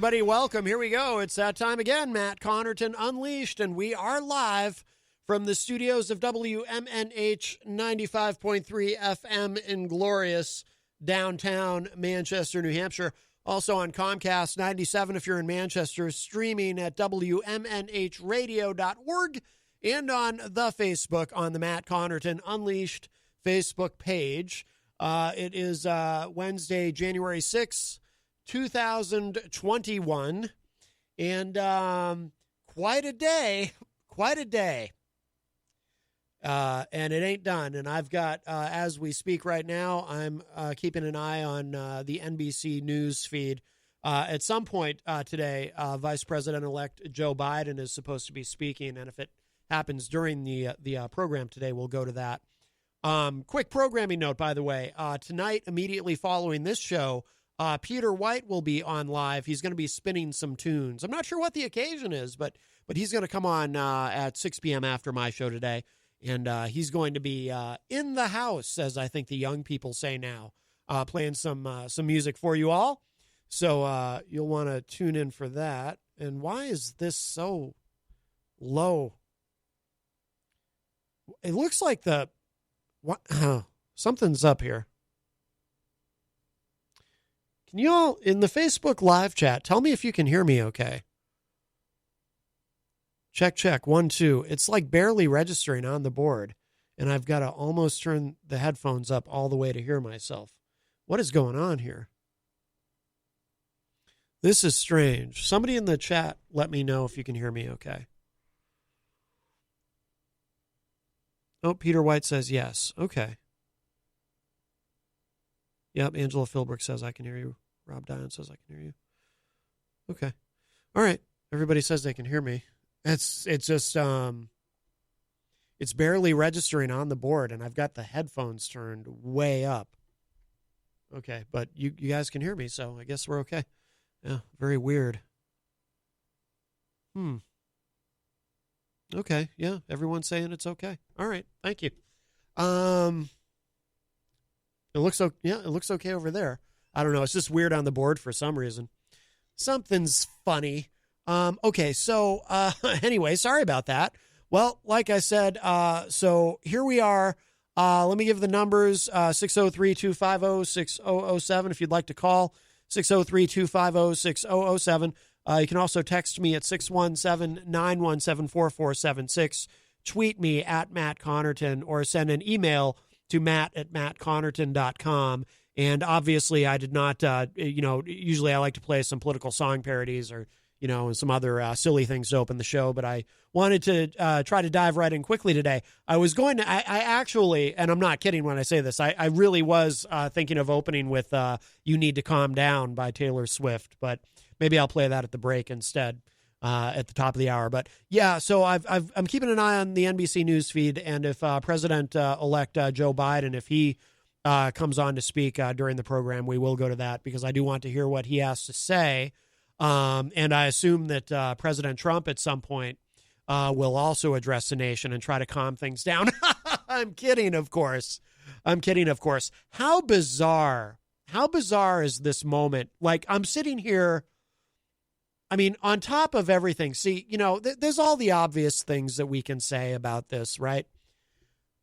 everybody. Welcome. Here we go. It's that time again. Matt Connarton Unleashed, and we are live from the studios of WMNH 95.3 FM in glorious downtown Manchester, New Hampshire. Also on Comcast 97 if you're in Manchester, streaming at WMNHradio.org, and on the Facebook on the Matt Connarton Unleashed Facebook page. It is Wednesday, January 6th, 2021, and quite a day. And it ain't done. And I've got, as we speak right now, I'm keeping an eye on the NBC News feed. At some point today, Vice President-elect Joe Biden is supposed to be speaking, and if it happens during the program today, we'll go to that. Quick programming note, by the way. Tonight, immediately following this show, Peter White will be on live. He's going to be spinning some tunes. I'm not sure what the occasion is, but he's going to come on at 6 p.m. after my show today. And he's going to be in the house, as I think the young people say now, playing some music for you all. So you'll want to tune in for that. And why is this so low? It looks like something's up here. Can you all, in the Facebook live chat, tell me if you can hear me okay? Check, 1, 2. It's like barely registering on the board, and I've got to almost turn the headphones up all the way to hear myself. What is going on here? This is strange. Somebody in the chat, let me know if you can hear me okay. Oh, Peter White says yes. Okay. Yep, Angela Philbrook says I can hear you. Rob Dion says I can hear you. Okay. All right. Everybody says they can hear me. It's just it's barely registering on the board, and I've got the headphones turned way up. Okay, but you guys can hear me, so I guess we're okay. Yeah, very weird. Okay, yeah, everyone's saying it's okay. All right, thank you. It looks okay over there. I don't know, it's just weird on the board for some reason. Something's funny. Okay, so anyway, sorry about that. Well, like I said, so here we are. Let me give the numbers, 603-250-6007 if you'd like to call, 603-250-6007. You can also text me at 617-917-4476, tweet me at Matt Connarton, or send an email to matt@mattconnerton.com. And obviously I did not, usually I like to play some political song parodies or and some other silly things to open the show. But I wanted to try to dive right in quickly today. I was going to, I actually, and I'm not kidding when I say this, I really was thinking of opening with You Need to Calm Down by Taylor Swift, but maybe I'll play that at the break instead at the top of the hour. But yeah, so I'm keeping an eye on the NBC News feed, and if President-elect Joe Biden, if he comes on to speak during the program, we will go to that because I do want to hear what he has to say. And I assume that President Trump at some point will also address the nation and try to calm things down. I'm kidding, of course. How bizarre is this moment? Like, I'm sitting here, I mean, on top of everything. See, there's all the obvious things that we can say about this, right?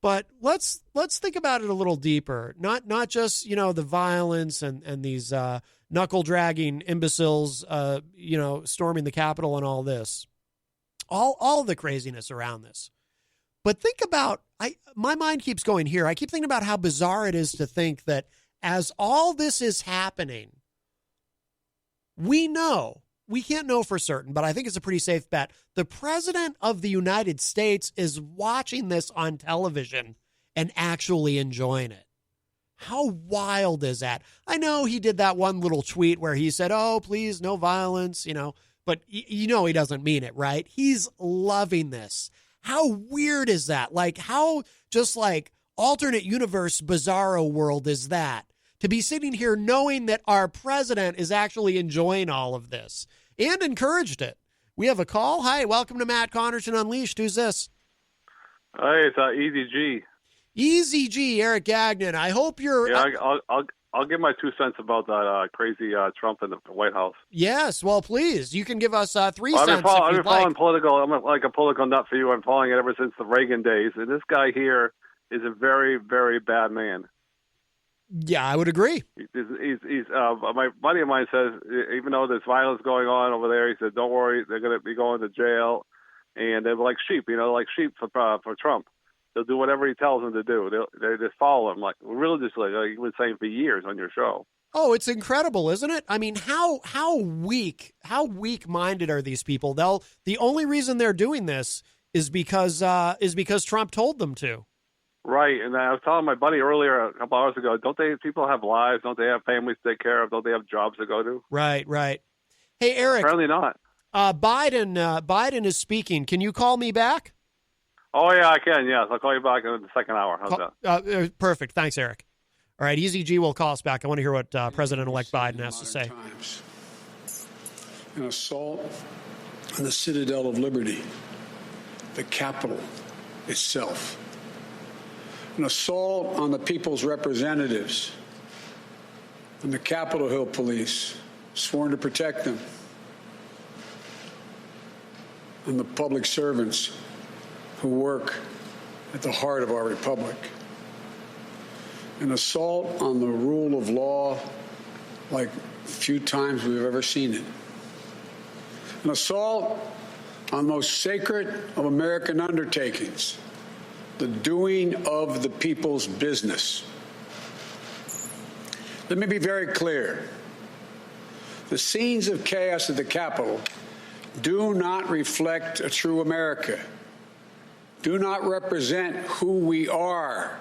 But let's think about it a little deeper. Not just, the violence and these knuckle-dragging imbeciles, storming the Capitol and all this. All the craziness around this. But think about, my mind keeps going here. I keep thinking about how bizarre it is to think that as all this is happening, we can't know for certain, but I think it's a pretty safe bet. The President of the United States is watching this on television and actually enjoying it. How wild is that? I know he did that one little tweet where he said, oh, please, no violence, but he doesn't mean it, right? He's loving this. How weird is that? Like, how just like alternate universe bizarro world is that? To be sitting here knowing that our president is actually enjoying all of this and encouraged it. We have a call. Hi, welcome to Matt Connarton Unleashed. Who's this? Hi, it's Eazy-G. Eazy-G, Eric Gagnon. I hope you're... Yeah, I'll give my 2 cents about that crazy Trump in the White House. Yes, well, please. You can give us 3 Well, cents I've if been you'd following like. political. I'm like a political nut for you. I'm following it ever since the Reagan days. And this guy here is a very, very bad man. Yeah, I would agree. My buddy of mine says, even though there's violence going on over there, he said, don't worry, they're going to be going to jail. And they're like sheep, like sheep for Trump. They'll do whatever he tells them to do. They just follow him, like religiously, like you were saying for years on your show. Oh, it's incredible, isn't it? I mean, how weak-minded are these people? The only reason they're doing this is because Trump told them to. Right, and I was telling my buddy earlier a couple hours ago, people have lives? Don't they have families to take care of? Don't they have jobs to go to? Right. Hey, Eric. Apparently not. Biden is speaking. Can you call me back? Oh, yeah, I can, yes. I'll call you back in the second hour. How's that? Perfect. Thanks, Eric. All right, Eazy-G will call us back. I want to hear what President-elect Biden has to say. Times. An assault on the citadel of liberty, the Capitol itself. An assault on the people's representatives and the Capitol Hill police, sworn to protect them, and the public servants who work at the heart of our republic. An assault on the rule of law like few times we've ever seen it. An assault on the most sacred of American undertakings, the doing of the people's business. Let me be very clear. The scenes of chaos at the Capitol do not reflect a true America, do not represent who we are.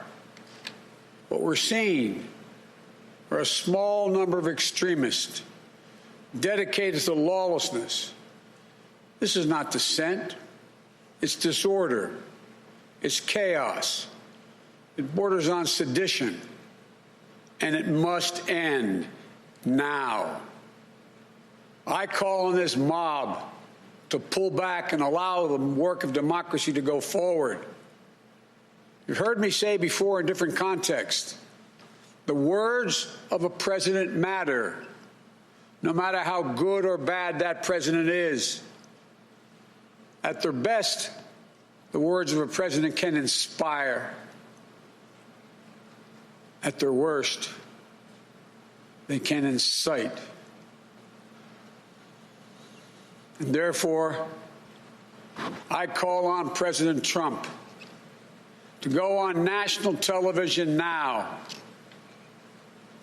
What we're seeing are a small number of extremists dedicated to lawlessness. This is not dissent. It's disorder. It's chaos. It borders on sedition. And it must end now. I call on this mob to pull back and allow the work of democracy to go forward. You've heard me say before in different contexts, the words of a president matter, no matter how good or bad that president is. At their best, the words of a president can inspire. At their worst, they can incite. And therefore, I call on President Trump to go on national television now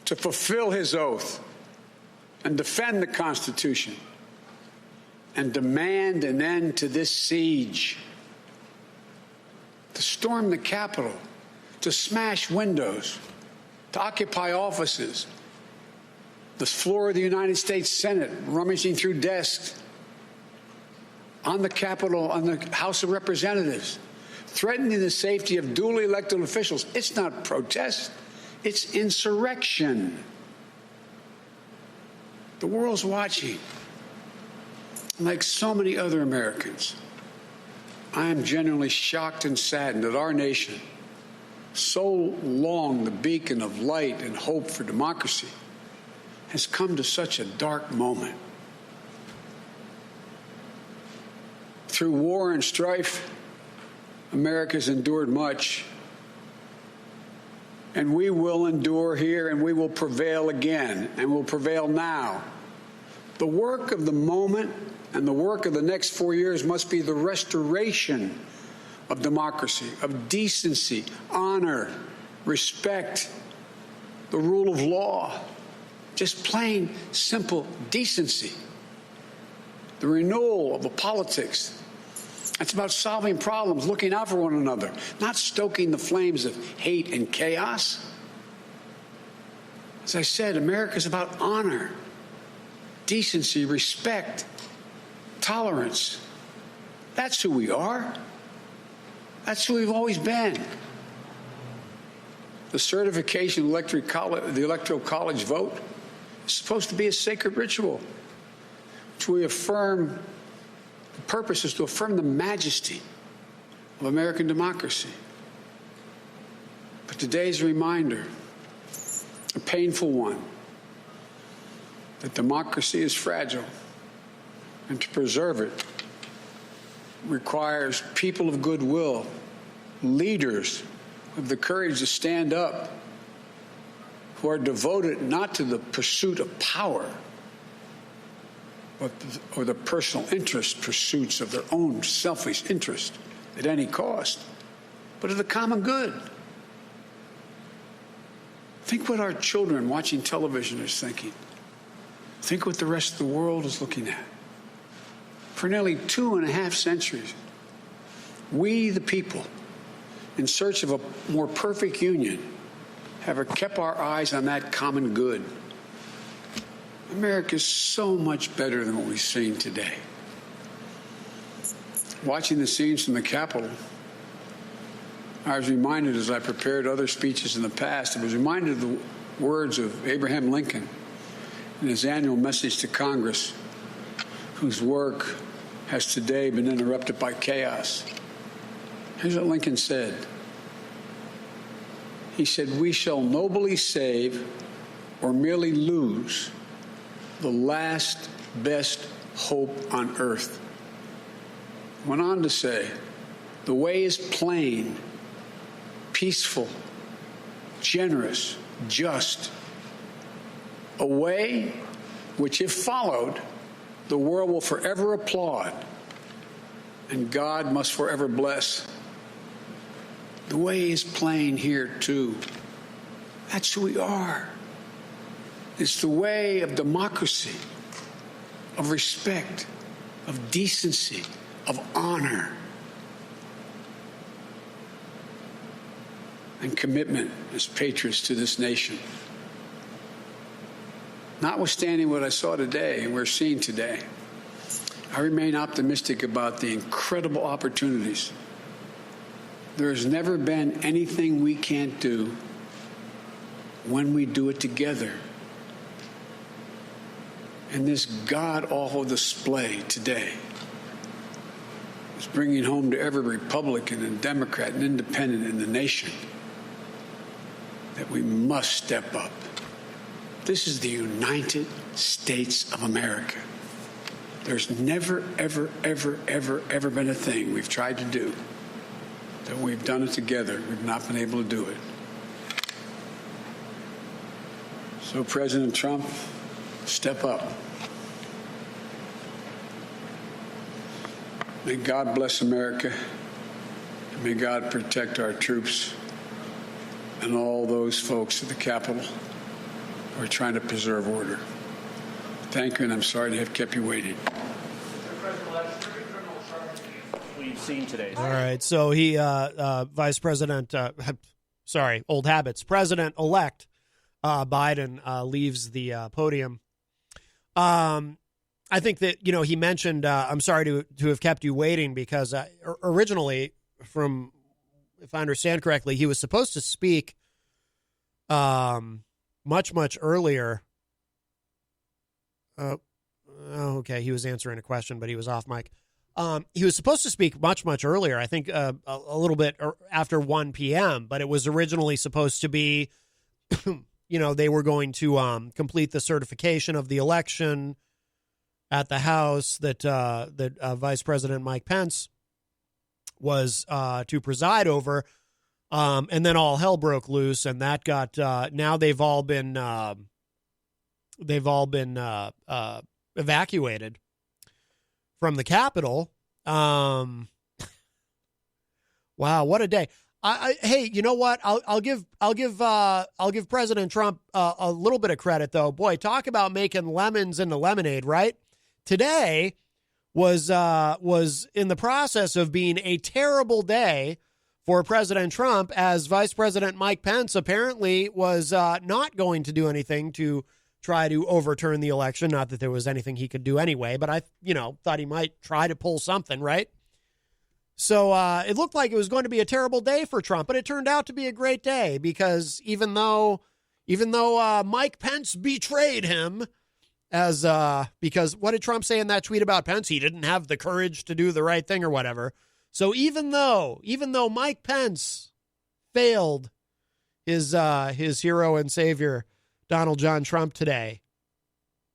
to fulfill his oath and defend the Constitution and demand an end to this siege, to storm the Capitol, to smash windows, to occupy offices, the floor of the United States Senate, rummaging through desks, on the Capitol, on the House of Representatives, threatening the safety of duly elected officials. It's not protest, it's insurrection. The world's watching. Like so many other Americans, I am genuinely shocked and saddened that our nation, so long the beacon of light and hope for democracy, has come to such a dark moment. Through war and strife, America's endured much, and we will endure here, and we will prevail again, and will prevail now. The work of the moment and the work of the next 4 years must be the restoration of democracy, of decency, honor, respect, the rule of law, just plain, simple decency, the renewal of the politics. It's about solving problems, looking out for one another, not stoking the flames of hate and chaos. As I said, America is about honor, decency, respect, tolerance. That's who we are. That's who we've always been. The certification of the Electoral College vote is supposed to be a sacred ritual, which we affirm. The purpose is to affirm the majesty of American democracy. But today's a reminder. a painful one, that democracy is fragile, and to preserve it requires people of goodwill, leaders with the courage to stand up, who are devoted not to the pursuit of power, or the personal interest pursuits of their own selfish interest at any cost, but of the common good. Think what our children watching television is thinking. Think what the rest of the world is looking at. For nearly 2.5 centuries, we, the people, in search of a more perfect union, have kept our eyes on that common good. America is so much better than what we've seen today. Watching the scenes from the Capitol, I was reminded, as I prepared other speeches in the past, I was reminded of the words of Abraham Lincoln in his annual message to Congress, whose work has today been interrupted by chaos. Here's what Lincoln said. He said, "We shall nobly save or merely lose the last best hope on earth." Went on to say, "The way is plain, peaceful, generous, just. A way which, if followed, the world will forever applaud and God must forever bless." The way is plain here, too. That's who we are. It's the way of democracy, of respect, of decency, of honor, and commitment as patriots to this nation. Notwithstanding what I saw today and we're seeing today, I remain optimistic about the incredible opportunities. There has never been anything we can't do when we do it together. And this god-awful display today is bringing home to every Republican and Democrat and Independent in the nation that we must step up. This is the United States of America. There's never, ever, ever, ever, ever been a thing we've tried to do that we've done it together. We've not been able to do it. So, President Trump, step up. May God bless America. And may God protect our troops and all those folks at the Capitol who are trying to preserve order. Thank you, and I'm sorry to have kept you waiting. We've seen today. All right, so he, Vice President, old habits, President-elect Biden leaves the podium. I think that, he mentioned, I'm sorry to have kept you waiting, because originally, from, if I understand correctly, he was supposed to speak much, much earlier. Okay, he was answering a question, but he was off mic. He was supposed to speak much, much earlier, I think a little bit after 1 p.m., but it was originally supposed to be, they were going to complete the certification of the election at the House that Vice President Mike Pence was to preside over, and then all hell broke loose, and that got now they've all been evacuated from the Capitol. Wow, what a day! Hey, you know what? I'll give President Trump a little bit of credit, though. Boy, talk about making lemons into lemonade, right? Today was in the process of being a terrible day for President Trump, as Vice President Mike Pence apparently was not going to do anything to try to overturn the election. Not that there was anything he could do anyway, but I, thought he might try to pull something, right? So it looked like it was going to be a terrible day for Trump, but it turned out to be a great day, because even though Mike Pence betrayed him, because what did Trump say in that tweet about Pence? He didn't have the courage to do the right thing or whatever. So even though Mike Pence failed his hero and savior, Donald John Trump today,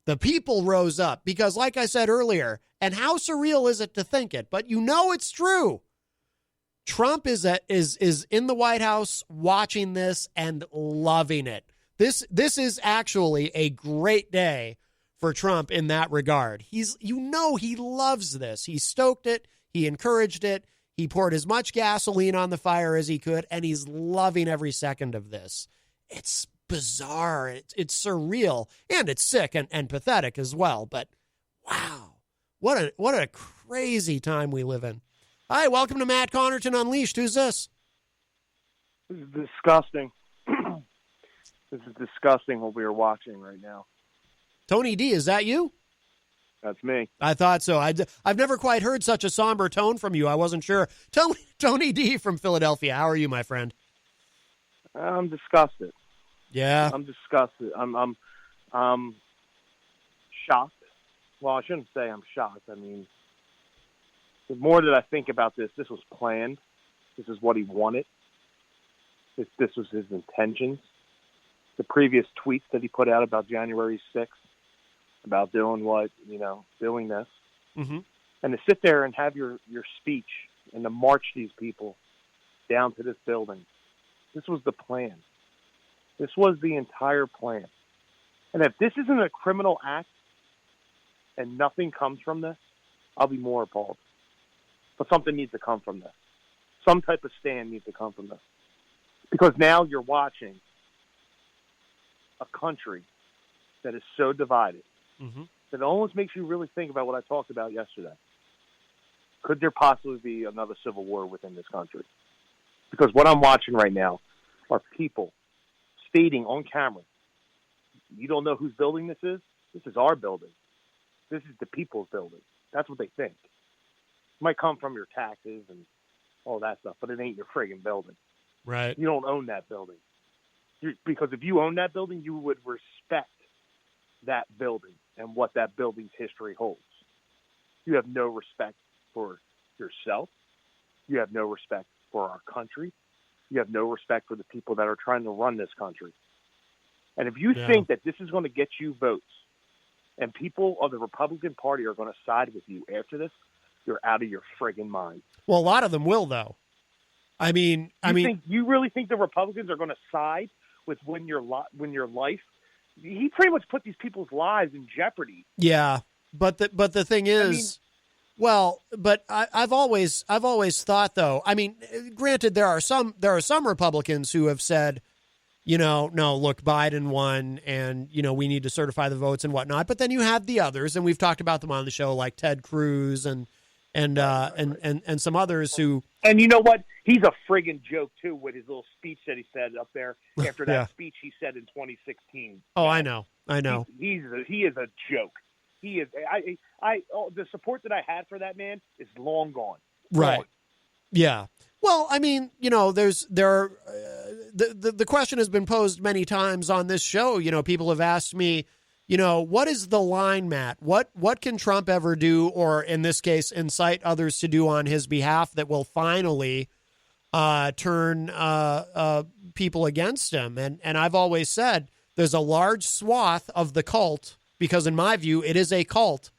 the people rose up because, like I said earlier, and how surreal is it to think it, but you know it's true. Trump is in the White House watching this and loving it. This is actually a great day for Trump in that regard. He loves this. He stoked it. He encouraged it. He poured as much gasoline on the fire as he could, and he's loving every second of this. It's bizarre. It's surreal, and it's sick and pathetic as well. But wow, what a crazy time we live in. Hi, welcome to Matt Connarton Unleashed. Who's this? This is disgusting. This is disgusting what we are watching right now. Tony D, is that you? That's me. I thought so. I've never quite heard such a somber tone from you. I wasn't sure. Tony D from Philadelphia. How are you, my friend? I'm disgusted. Yeah. I'm disgusted. I'm shocked. Well, I shouldn't say I'm shocked. I mean, the more that I think about this was planned. This is what he wanted. This was his intentions. The previous tweets that he put out about January 6th, about doing doing this. Mm-hmm. And to sit there and have your speech and to march these people down to this building. This was the plan. This was the entire plan. And if this isn't a criminal act and nothing comes from this, I'll be more appalled. But something needs to come from this. Some type of stand needs to come from this. Because now you're watching a country that is so divided that it almost makes you really think about what I talked about yesterday. Could there possibly be another civil war within this country? Because what I'm watching right now are people stating on camera, you don't know whose building this is? This is our building. This is the people's building. That's what they think. It might come from your taxes and all that stuff, but it ain't your friggin' building. Right. You don't own that building. Because if you own that building, you would respect that building and what that building's history holds. You have no respect for yourself. You have no respect for our country. You have no respect for the people that are trying to run this country. And if you think that this is going to get you votes and people of the Republican Party are going to side with you after this, you're out of your friggin' mind. Well, a lot of them will, though. You really think the Republicans are going to side with when your life? He pretty much put these people's lives in jeopardy. Yeah, but the thing is, I've always thought, though. I mean, granted, there are some Republicans who have said, no, look, Biden won, and we need to certify the votes and whatnot. But then you have the others, and we've talked about them on the show, like Ted Cruz and some others who. And you know what? He's a friggin' joke too with his little speech that he said up there after that speech he said in 2016. Oh, I know. He is a joke. He is. The support that I had for that man is long gone. Right. Gone. Yeah. Well, I mean, the question has been posed many times on this show. People have asked me, what is the line, Matt? What can Trump ever do, or in this case, incite others to do on his behalf that will finally turn people against him? And I've always said there's a large swath of the cult, because in my view, it is a cult,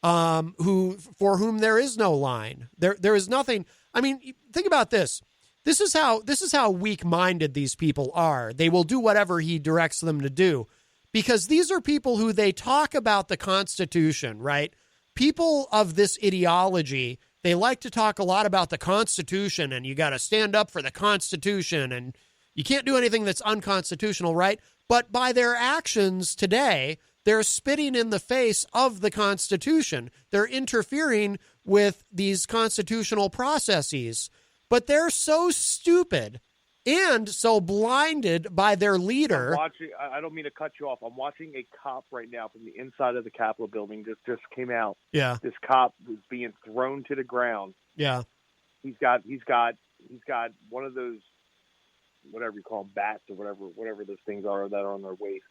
for whom there is no line. There is nothing. I mean, think about this. This is how weak-minded these people are. They will do whatever he directs them to do. Because these are people who they talk about the Constitution, right? People of this ideology, they like to talk a lot about the Constitution, and you got to stand up for the Constitution, and you can't do anything that's unconstitutional, right? But by their actions today, they're spitting in the face of the Constitution. They're interfering with these constitutional processes. But they're so stupid and so blinded by their leader. I don't mean to cut you off. I'm watching a cop right now from the inside of the Capitol building. Just came out. Yeah. This cop was being thrown to the ground. Yeah. He's got one of those, whatever you call them, bats or whatever those things are that are on their waist.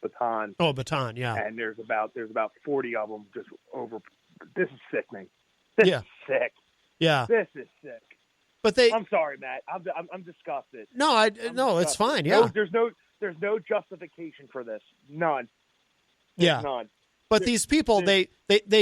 Baton. Oh, baton. Yeah. And there's about 40 of them just over. This is sickening. This is sick. Yeah. This is sick. But I'm sorry, Matt. I'm disgusted. No, it's fine. Yeah. There's there's no justification for this. None. Yeah. None. But these people, they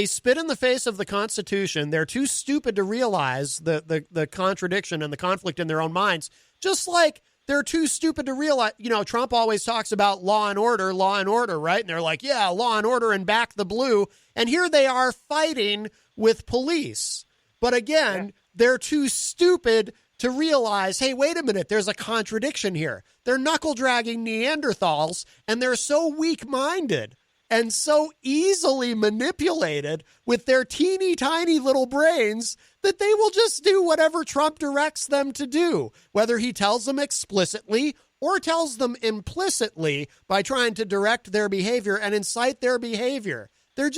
spit in the face of the Constitution. They're too stupid to realize the contradiction and the conflict in their own minds, just like they're too stupid to realize, Trump always talks about law and order, right? And they're like, yeah, law and order and back the blue. And here they are fighting with police. But again, they're too stupid to realize, hey, wait a minute, there's a contradiction here. They're knuckle-dragging Neanderthals, and they're so weak-minded and so easily manipulated with their teeny tiny little brains that they will just do whatever Trump directs them to do, whether he tells them explicitly or tells them implicitly by trying to direct their behavior and incite their behavior. They're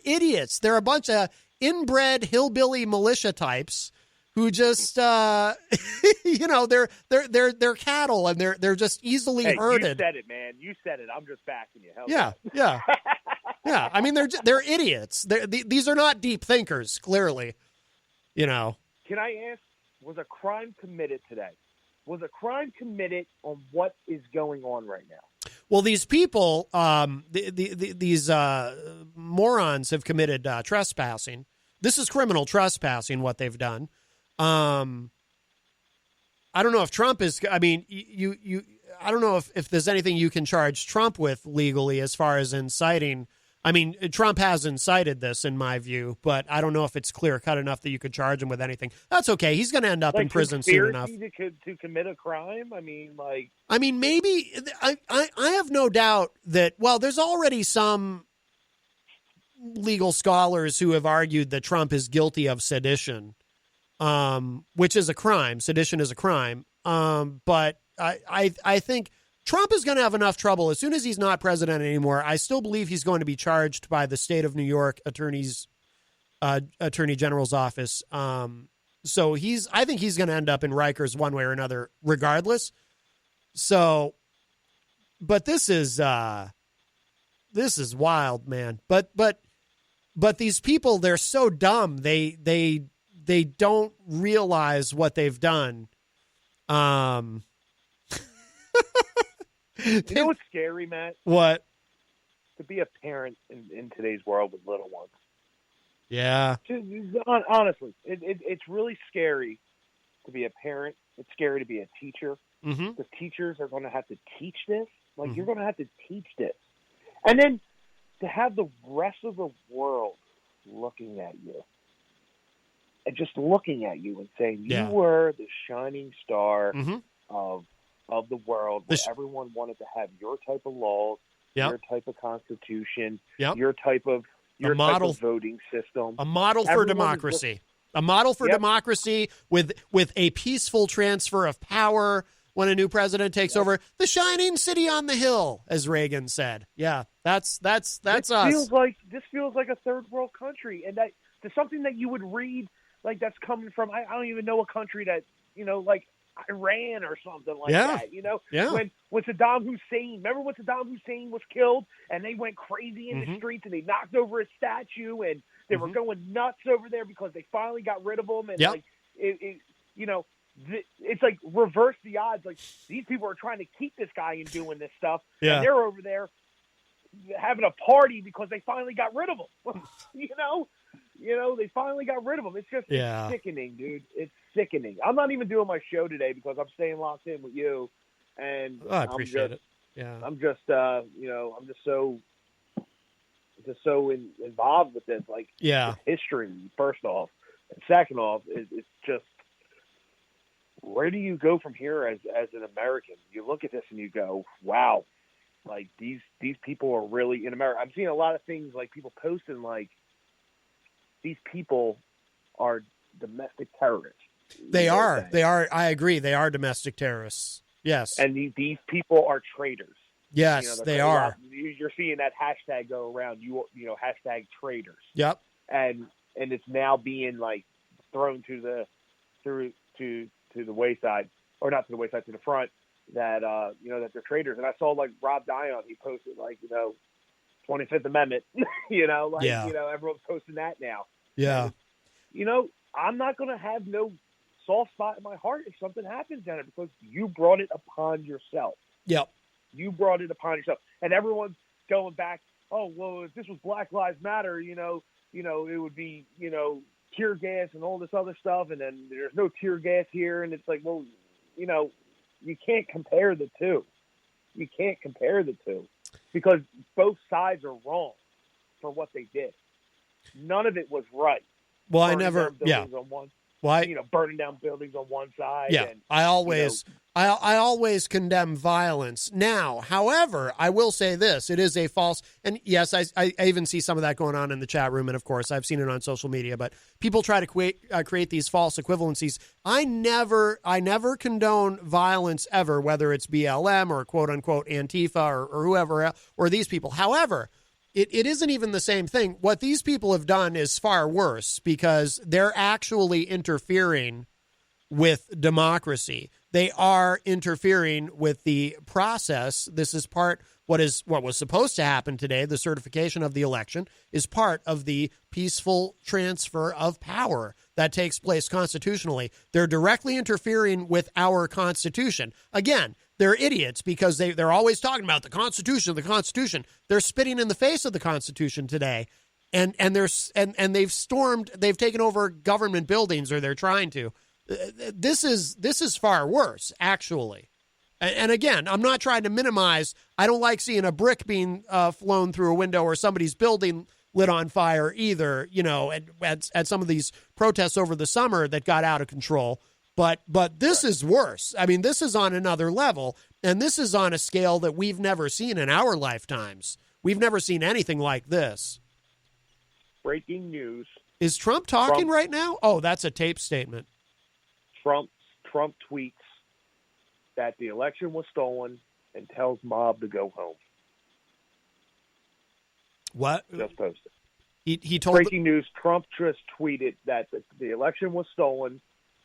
idiots. They're a bunch of inbred hillbilly militia types who just, they're cattle and they're just easily herded. You said it, man. You said it. I'm just backing you. Yeah. Yeah. I mean, they're idiots. These are not deep thinkers, clearly. Can I ask, was a crime committed today? Was a crime committed on what is going on right now? Well, these people, these morons have committed trespassing. This is criminal trespassing, what they've done. I don't know if Trump is, I mean, I don't know if there's anything you can charge Trump with legally as far as inciting. I mean, Trump has incited this in my view, but I don't know if it's clear cut enough that you could charge him with anything. That's okay. He's going to end up in prison soon enough. To commit a crime? I mean, maybe I have no doubt that, well, there's already some legal scholars who have argued that Trump is guilty of sedition. Which is a crime. Sedition is a crime. But I think Trump is going to have enough trouble as soon as he's not president anymore. I still believe he's going to be charged by the state of New York Attorney General's office. So I think he's going to end up in Rikers one way or another, regardless. So, but this is wild, man. But these people, they're so dumb. They don't realize what they've done. You know what's scary, Matt? What? To be a parent in today's world with little ones. Yeah. Honestly, it's really scary to be a parent. It's scary to be a teacher. Mm-hmm. The teachers are going to have to teach this. You're going to have to teach this. And then to have the rest of the world looking at you. And just looking at you and saying you were the shining star of the world, where everyone wanted to have your type of laws, your type of constitution, your type of voting system, a model for democracy, democracy with a peaceful transfer of power when a new president takes over. The shining city on the hill, as Reagan said. Yeah, that's us. This feels like a third world country, and that's something that you would read. That's coming from, I don't even know a country that, like Iran or something like that, When Saddam Hussein, remember when Saddam Hussein was killed and they went crazy in the streets and they knocked over his statue and they were going nuts over there because they finally got rid of him. And it's like reverse the odds. Like, these people are trying to keep this guy and doing this stuff. And they're over there having a party because they finally got rid of him. They finally got rid of him. It's just sickening, dude. It's sickening. I'm not even doing my show today because I'm staying locked in with you. And I appreciate it. Yeah. I'm just, I'm just so involved with this, with history, first off. And second off, it's just, where do you go from here as an American? You look at this and you go, wow, these people are really in America. I'm seeing a lot of things people posting these people are domestic terrorists. They are. I agree. They are domestic terrorists. Yes. And these people are traitors. Yes, they are. You're seeing that hashtag go around. Hashtag traitors. Yep. And it's now being thrown to the wayside, or not to the wayside, to the front. That that they're traitors. And I saw Rob Dion. He posted 25th Amendment. Everyone's posting that now. Yeah. And, I'm not going to have no soft spot in my heart if something happens down it because you brought it upon yourself. Yep. You brought it upon yourself. And everyone's going back, oh, well, if this was Black Lives Matter, it would be, tear gas and all this other stuff, and then there's no tear gas here. And it's like, well, you can't compare the two. You can't compare the two because both sides are wrong for what they did. None of it was right. Well, I never, yeah. Burning down buildings on one side. Yeah, and, I always condemn violence. Now, however, I will say this: it is a false. And yes, I even see some of that going on in the chat room, and of course, I've seen it on social media. But people try to create these false equivalencies. I never condone violence ever, whether it's BLM or quote unquote Antifa or whoever or these people. However, it isn't even the same thing. What these people have done is far worse because they're actually interfering with democracy. They are interfering with the process. This is what was supposed to happen today. The certification of the election is part of the peaceful transfer of power that takes place constitutionally. They're directly interfering with our Constitution. Again, they're idiots because they're always talking about the Constitution, the Constitution. They're spitting in the face of the Constitution today. And they've taken over government buildings, or they're trying to. This is far worse, actually. And again, I'm not trying to minimize. I don't like seeing a brick being flown through a window or somebody's building lit on fire either, at some of these protests over the summer that got out of control. But this is worse. I mean, this is on another level, and this is on a scale that we've never seen in our lifetimes. We've never seen anything like this. Breaking news. Is Trump talking right now? Oh, that's a tape statement. Trump tweets that the election was stolen and tells mob to go home. What? Just posted. He told breaking news. Trump just tweeted that the election was stolen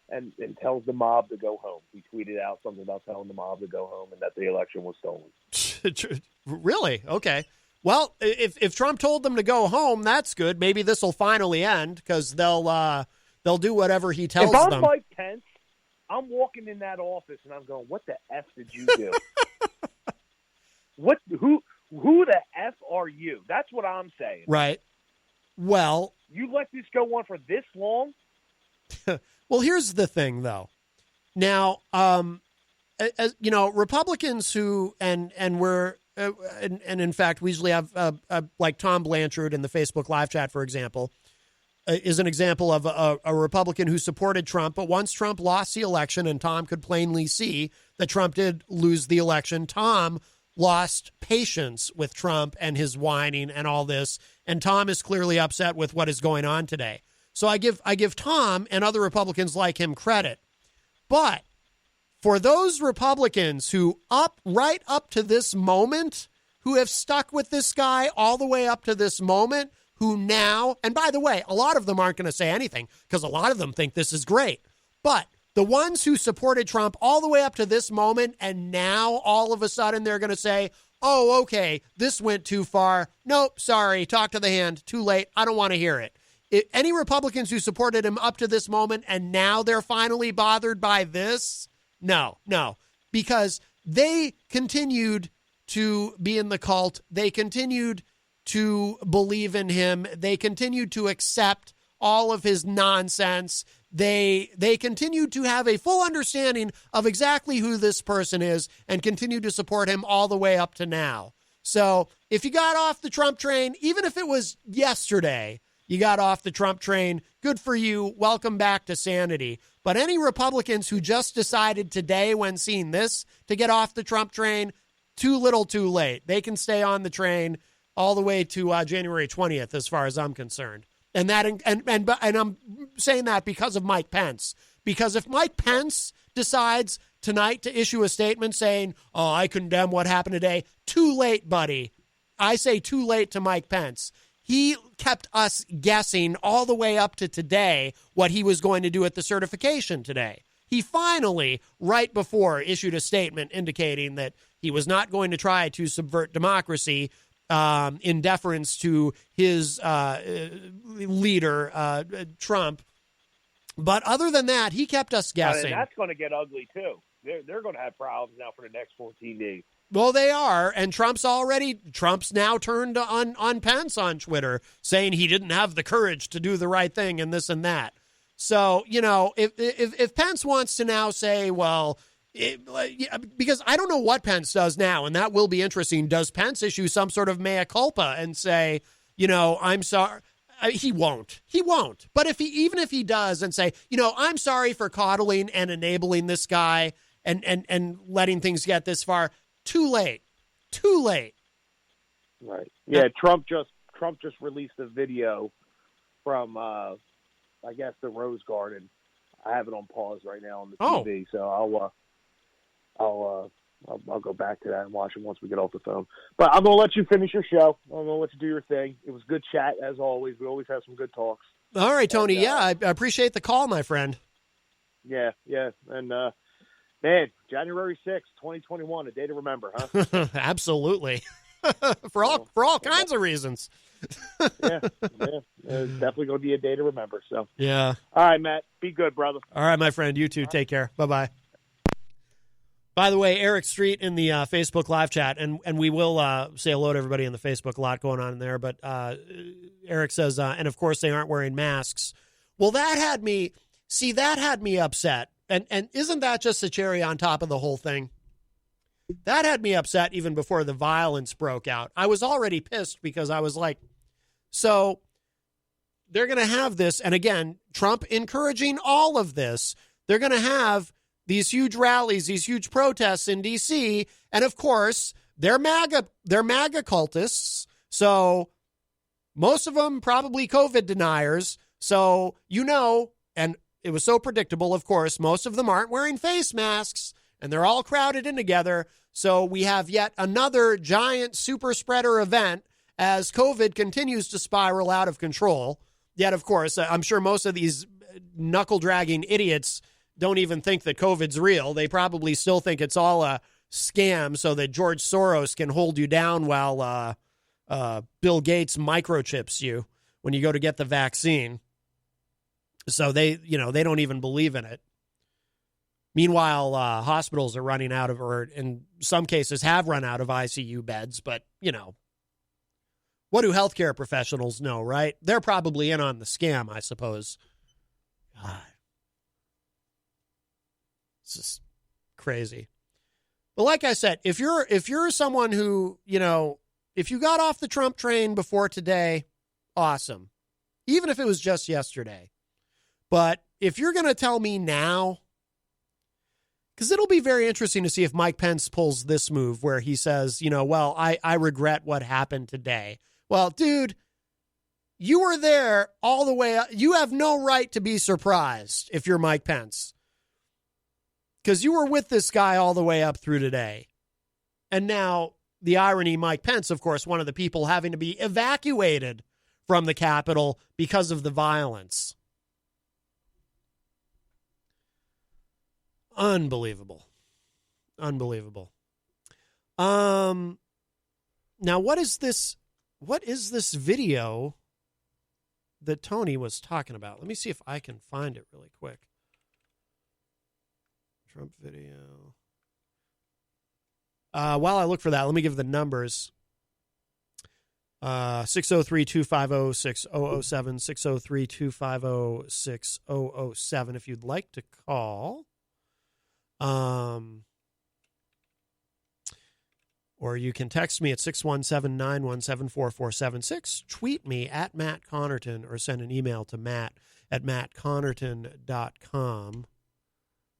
and tells the mob to go home. He tweeted out something about telling the mob to go home and that the election was stolen. Really? Okay. Well, if Trump told them to go home, that's good. Maybe this will finally end because they'll do whatever he tells them. If I'm Mike Pence, I'm walking in that office and I'm going, "What the F did you do? Who the F are you?" That's what I'm saying. Right. Well, you let this go on for this long? Well, here's the thing, though. Now, as Republicans who and we're and in fact, we usually have like Tom Blanchard in the Facebook live chat, for example, is an example of a Republican who supported Trump. But once Trump lost the election, and Tom could plainly see that Trump did lose the election, Tom lost patience with Trump and his whining and all this. And Tom is clearly upset with what is going on today. So I give Tom and other Republicans like him credit. But for those Republicans who right up to this moment, who have stuck with this guy all the way up to this moment, who now, and by the way, a lot of them aren't going to say anything because a lot of them think this is great. But the ones who supported Trump all the way up to this moment, and now all of a sudden they're going to say, oh, okay, this went too far. Nope, sorry, talk to the hand. Too late. I don't want to hear it. Any Republicans who supported him up to this moment and now they're finally bothered by this? No, because they continued to be in the cult. They continued to believe in him. They continued to accept all of his nonsense. They continued to have a full understanding of exactly who this person is and continue to support him all the way up to now. So if you got off the Trump train, even if it was yesterday, you got off the Trump train, good for you. Welcome back to sanity. But any Republicans who just decided today when seeing this to get off the Trump train, too little, too late. They can stay on the train all the way to January 20th, as far as I'm concerned. And I'm saying that because of Mike Pence. Because if Mike Pence decides tonight to issue a statement saying, oh, I condemn what happened today, too late, buddy. I say too late to Mike Pence. He kept us guessing all the way up to today what he was going to do at the certification today. He finally, right before, issued a statement indicating that he was not going to try to subvert democracy in deference to his leader, Trump. But other than that, he kept us guessing. And that's going to get ugly, too. They're going to have problems now for the next 14 days. Well, they are, and Trump's now turned on Pence on Twitter, saying he didn't have the courage to do the right thing and this and that. So, if Pence wants to now say, well, because I don't know what Pence does now, and that will be interesting. Does Pence issue some sort of mea culpa and say, I'm sorry? He won't. But even if he does and say, I'm sorry for coddling and enabling this guy and letting things get this far. Too late. Right. Yeah. Trump just released a video from, I guess, the Rose Garden. I have it on pause right now on the TV, so I'll go back to that and watch it once we get off the phone. But I'm going to let you finish your show. I'm going to let you do your thing. It was good chat, as always. We always have some good talks. All right, Tony. I appreciate the call, my friend. Yeah. And, man, January 6th, 2021, a day to remember, huh? Absolutely. for all kinds of reasons. yeah. It's definitely going to be a day to remember. So yeah. All right, Matt. Be good, brother. All right, my friend. You too. Take care. Bye-bye. By the way, Eric Street in the Facebook live chat, and we will say hello to everybody in the Facebook. A lot going on in there, but Eric says, and of course they aren't wearing masks. Well, that had me upset. And isn't that just the cherry on top of the whole thing? That had me upset even before the violence broke out. I was already pissed because I was like, so they're going to have this. And again, Trump encouraging all of this. They're going to have these huge rallies, these huge protests in D.C. And of course, they're MAGA cultists. So most of them probably COVID deniers. So, and it was so predictable, of course, most of them aren't wearing face masks, and they're all crowded in together. So we have yet another giant super spreader event as COVID continues to spiral out of control. Yet, of course, I'm sure most of these knuckle-dragging idiots don't even think that COVID's real. They probably still think it's all a scam so that George Soros can hold you down while Bill Gates microchips you when you go to get the vaccine. So they don't even believe in it. Meanwhile, hospitals are running out of, or in some cases have run out of ICU beds. But, what do healthcare professionals know, right? They're probably in on the scam, I suppose. God. It's just crazy. But like I said, if you're someone who, if you got off the Trump train before today, awesome. Even if it was just yesterday. But if you're going to tell me now, because it'll be very interesting to see if Mike Pence pulls this move where he says, well, I regret what happened today. Well, dude, you were there all the way up. You have no right to be surprised if you're Mike Pence. Because you were with this guy all the way up through today. And now the irony, Mike Pence, of course, one of the people having to be evacuated from the Capitol because of the violence. Unbelievable. Now, what is this video that Tony was talking about? Let me see if I can find it really quick. Trump video. While I look for that, let me give the numbers. 603-250-6007, 603-250-6007 if you'd like to call. Or you can text me at 617-917-4476, tweet me at Matt Connarton, or send an email to matt@mattconnerton.com.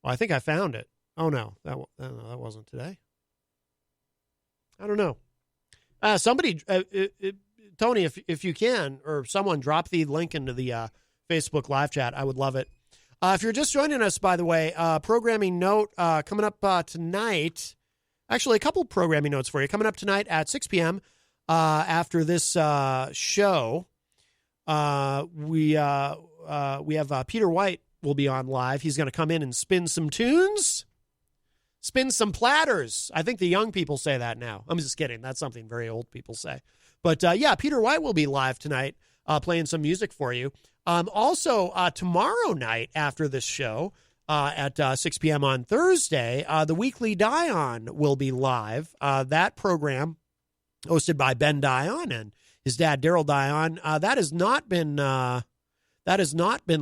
Well, I think I found it. Oh, no, that wasn't today. I don't know. Somebody, Tony, if you can, or someone, drop the link into the Facebook live chat. I would love it. If you're just joining us, by the way, programming note coming up tonight. Actually, a couple programming notes for you. Coming up tonight at 6 p.m. After this show, we have Peter White will be on live. He's going to come in and spin some tunes, spin some platters. I think the young people say that now. I'm just kidding. That's something very old people say. But yeah, Peter White will be live tonight playing some music for you. Also, tomorrow night after this show, at 6 p.m. on Thursday, the weekly Dion will be live. That program, hosted by Ben Dion and his dad Daryl Dion, that has not been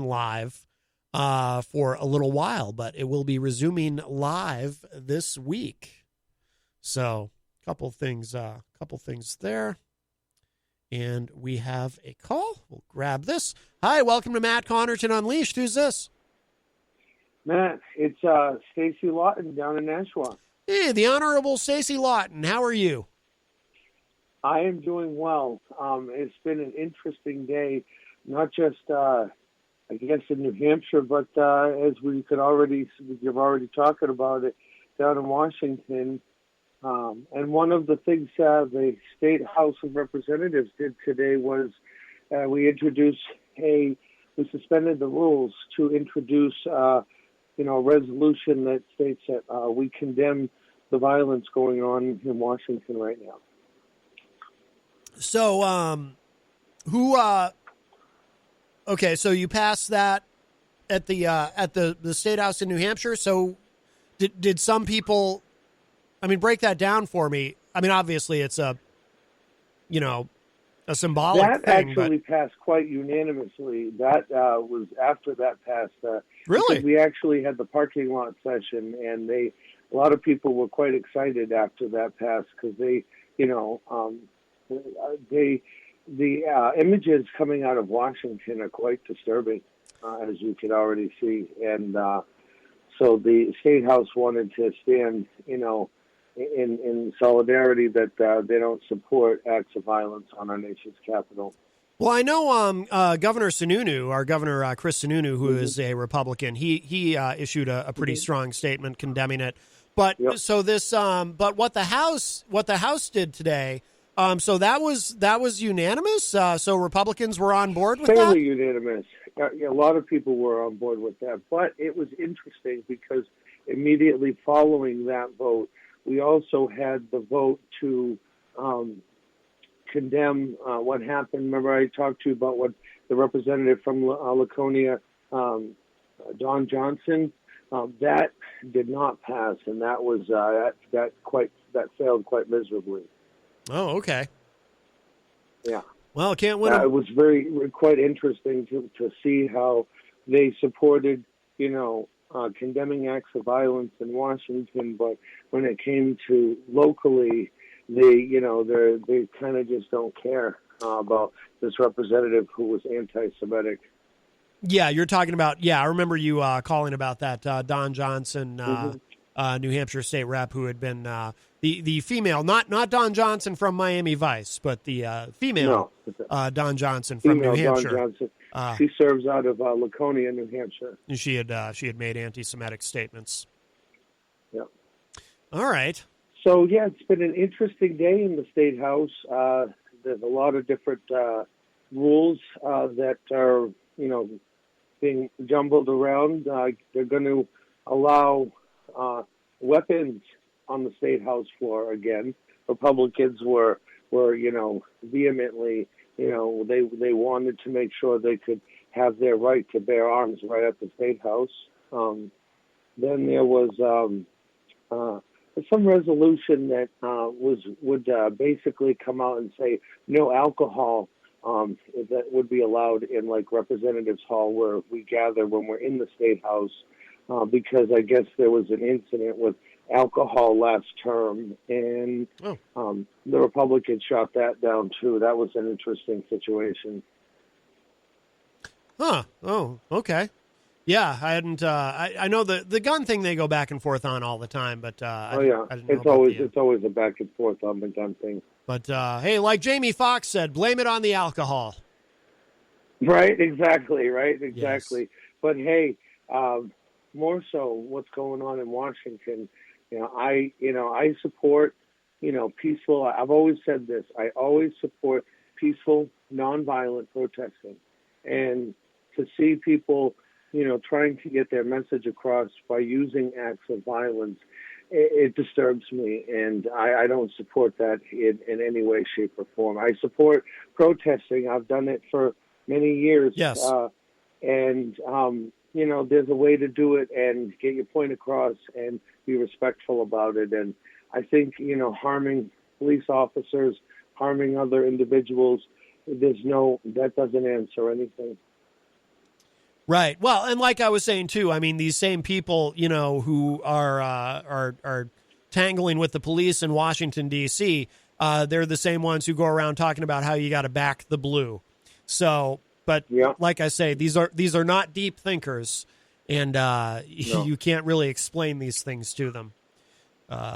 live for a little while, but it will be resuming live this week. So, couple things there. And we have a call. We'll grab this. Hi, welcome to Matt Connarton Unleashed. Who's this? Matt, it's Stacie Laughton down in Nashua. Hey, the Honorable Stacie Laughton. How are you? I am doing well. It's been an interesting day, not just, I guess, in New Hampshire, but as you're already talking about it, down in Washington. And one of the things the State House of Representatives did today was we suspended the rules to introduce, a resolution that states that we condemn the violence going on in Washington right now. So, okay, so you passed that at the State House in New Hampshire. So did some people, break that down for me. Obviously it's a symbolic that thing. That actually passed quite unanimously. That was after that passed. Really? We actually had the parking lot session, and a lot of people were quite excited after that passed because the images coming out of Washington are quite disturbing, as you can already see. And so the State House wanted to stand, in solidarity that they don't support acts of violence on our nation's capital. Well, I know Governor Sununu, our Governor Chris Sununu, who is a Republican, he issued a pretty strong statement condemning it. But so this, but what the House did today. So that was unanimous. So Republicans were on board with that. Fairly unanimous. A lot of people were on board with that. But it was interesting because immediately following that vote, we also had the vote to condemn what happened. Remember, I talked to you about what the representative from Laconia, Don Johnson. That did not pass, and that was that failed quite miserably. Oh, okay. Yeah. Well, can't win. It was quite interesting to see how they supported, condemning acts of violence in Washington, but when it came to locally, they kind of just don't care about this representative who was anti-Semitic. Yeah, you're talking about. Yeah, I remember you calling about that Don Johnson, New Hampshire state rep, who had been the female, not Don Johnson from Miami Vice, but the female Don Johnson from New Hampshire. Don Johnson. She serves out of Laconia, New Hampshire. She had made anti-Semitic statements. Yeah. All right. So yeah, it's been an interesting day in the State House. There's a lot of different rules that are being jumbled around. They're going to allow weapons on the State House floor again. Republicans were vehemently, they wanted to make sure they could have their right to bear arms right at the State House. Then there was some resolution that would basically come out and say no alcohol that would be allowed in like Representatives Hall where we gather when we're in the State House, because I guess there was an incident with alcohol last term, and the Republicans shot that down too. That was an interesting situation. Huh. Oh, okay. Yeah, I hadn't. I know the gun thing they go back and forth on all the time, but I didn't know it's always a back and forth on the gun thing. But hey, like Jamie Foxx said, blame it on the alcohol. Right. Exactly. Yes. But hey, more so, what's going on in Washington? I support peaceful. I've always said this. I always support peaceful, nonviolent protesting, and to see people trying to get their message across by using acts of violence, it disturbs me, and I don't support that in any way, shape, or form. I support protesting. I've done it for many years. Yes. And, there's a way to do it and get your point across and be respectful about it. And I think, harming police officers, harming other individuals, that doesn't answer anything. Right. Well, and like I was saying too, I mean, these same people, who are tangling with the police in Washington D.C., they're the same ones who go around talking about how you got to back the blue. So, but like I say, these are not deep thinkers, and you can't really explain these things to them.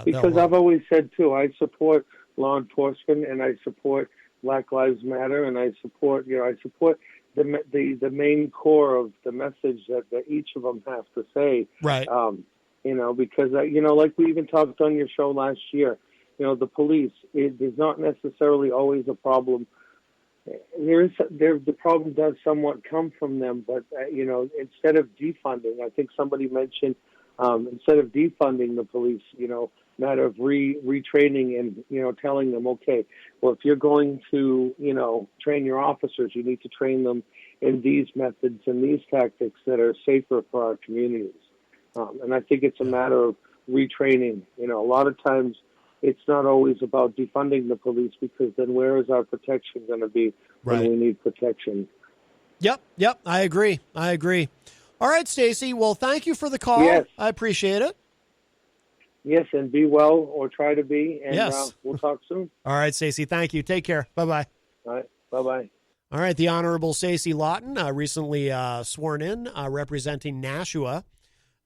Because I've always said too, I support law enforcement and I support Black Lives Matter, and I support the main core of the message that each of them have to say. Right. Because like we even talked on your show last year, the police is not necessarily always a problem. The problem does somewhat come from them, but instead of defunding, I think somebody mentioned instead of defunding the police, matter of retraining and telling them, okay, well, if you're going to train your officers, you need to train them in these methods and these tactics that are safer for our communities. And I think it's a matter of retraining. A lot of times it's not always about defunding the police, because then where is our protection going to be when we need protection? Yep. I agree. All right, Stacie. Well, thank you for the call. Yes. I appreciate it. Yes, and be well, or try to be, and we'll talk soon. All right, Stacie. Thank you. Take care. Bye-bye. All right. Bye-bye. All right, the Honorable Stacie Laughton, recently sworn in, representing Nashua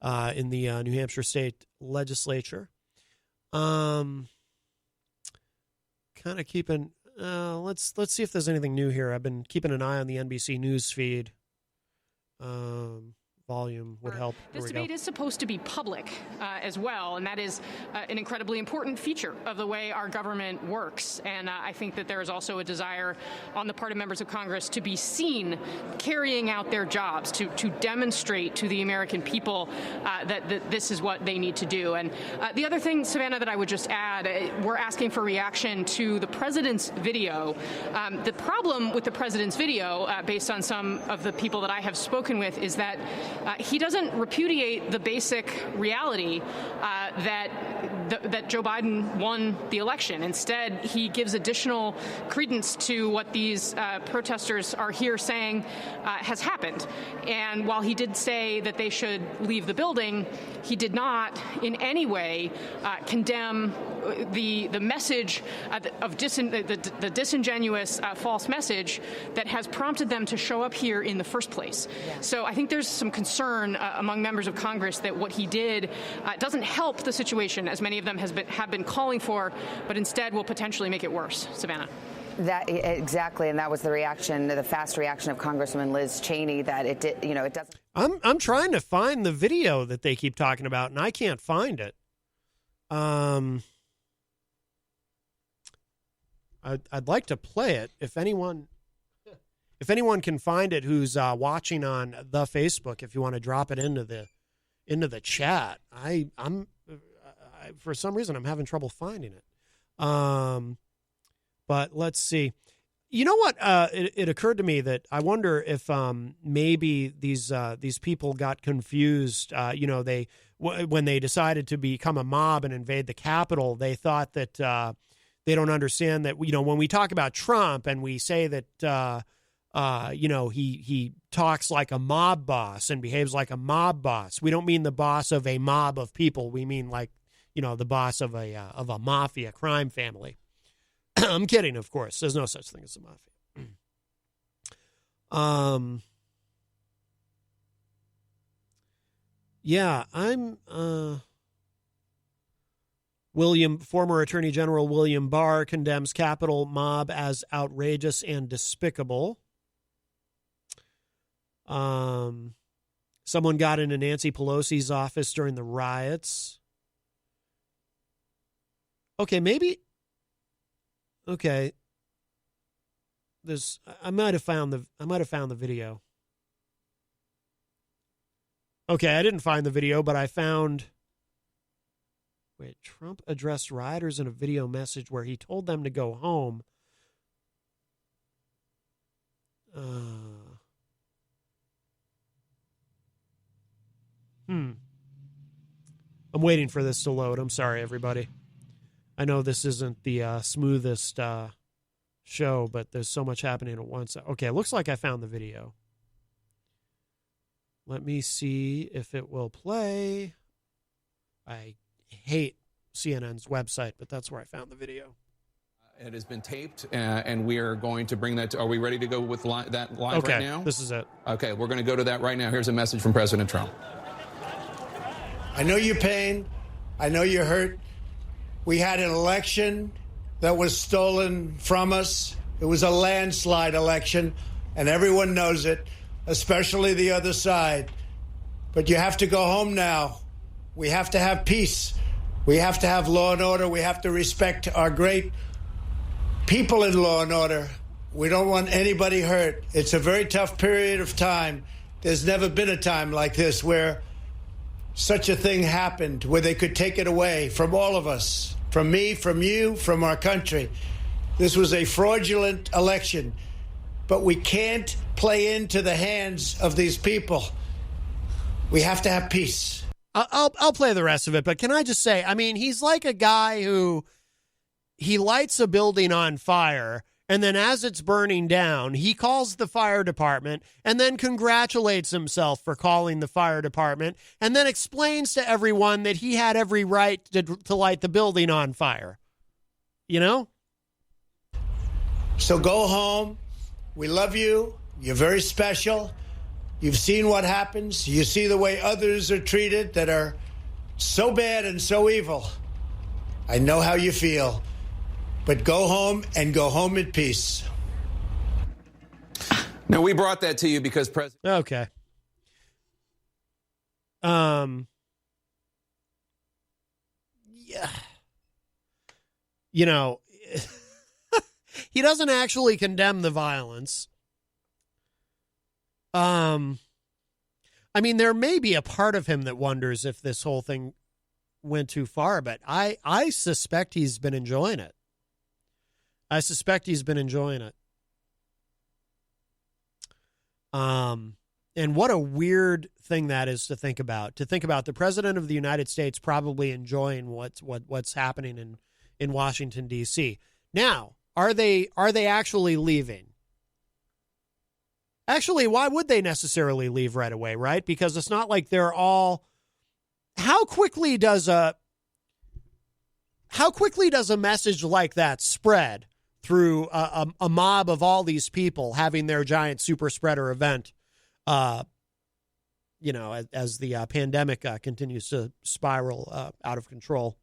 in the New Hampshire State Legislature. Kind of keeping. Let's see if there's anything new here. I've been keeping an eye on the NBC News feed. Volume would help. This debate is supposed to be public as well, and that is an incredibly important feature of the way our government works. And I think that there is also a desire on the part of members of Congress to be seen carrying out their jobs, to demonstrate to the American people that this is what they need to do. And the other thing, Savannah, that I would just add, we're asking for reaction to the president's video. The problem with the president's video, based on some of the people that I have spoken with, is that he doesn't repudiate the basic reality that Joe Biden won the election. Instead, he gives additional credence to what these protesters are here saying has happened. And while he did say that they should leave the building, he did not in any way condemn the message of the disingenuous false message that has prompted them to show up here in the first place. Yeah. So I think there's some concern among members of Congress that what he did doesn't help the situation, as many of them have been calling for, but instead will potentially make it worse. Savannah. That exactly, and that was the reaction, the fast reaction of Congresswoman Liz Cheney, that it did, it doesn't. I'm trying to find the video that they keep talking about, and I can't find it. I'd like to play it if anyone can find it who's watching on the Facebook. If you want to drop it into the chat, I'm for some reason I'm having trouble finding it. But let's see. You know what? It occurred to me that I wonder if maybe these people got confused. When they decided to become a mob and invade the Capitol, they thought that they don't understand that. When we talk about Trump and we say that he talks like a mob boss and behaves like a mob boss, we don't mean the boss of a mob of people. We mean like the boss of a mafia crime family. I'm kidding, of course. There's no such thing as a mafia. Former Attorney General William Barr condemns Capitol mob as outrageous and despicable. Someone got into Nancy Pelosi's office during the riots. Okay, maybe. Okay. I might have found the video. Okay, I didn't find the video, but I found. Wait, Trump addressed rioters in a video message where he told them to go home. I'm waiting for this to load. I'm sorry, everybody. I know this isn't the smoothest show, but there's so much happening at once. Okay, it looks like I found the video. Let me see if it will play. I hate CNN's website, but that's where I found the video. It has been taped, and we are going to bring that. Are we ready to go with that live okay, right now? This is it. Okay, we're going to go to that right now. Here's a message from President Trump. I know your pain. I know you're hurt. We had an election that was stolen from us. It was a landslide election, and everyone knows it, especially the other side. But you have to go home now. We have to have peace. We have to have law and order. We have to respect our great people in law and order. We don't want anybody hurt. It's a very tough period of time. There's never been a time like this where such a thing happened, where they could take it away from all of us, from me, from you, from our country. This was a fraudulent election, but we can't play into the hands of these people. We have to have peace. I'll play the rest of it, but can I just say, I mean, he's like a guy who he lights a building on fire, and then as it's burning down, he calls the fire department and then congratulates himself for calling the fire department and then explains to everyone that he had every right to light the building on fire. You know? So go home. We love you. You're very special. You've seen what happens. You see the way others are treated that are so bad and so evil. I know how you feel. But go home and go home in peace. Now, we brought that to you because President... Okay. Yeah. You know, he doesn't actually condemn the violence. I mean, there may be a part of him that wonders if this whole thing went too far, but I suspect he's been enjoying it. I suspect he's been enjoying it. And what a weird thing that is to think about the president of the United States probably enjoying what's happening in Washington, D.C. Now, are they actually leaving? Actually, why would they necessarily leave right away, right? Because it's not like they're all... How quickly does a message like that spread through a mob of all these people having their giant super spreader event, as the pandemic continues to spiral out of control?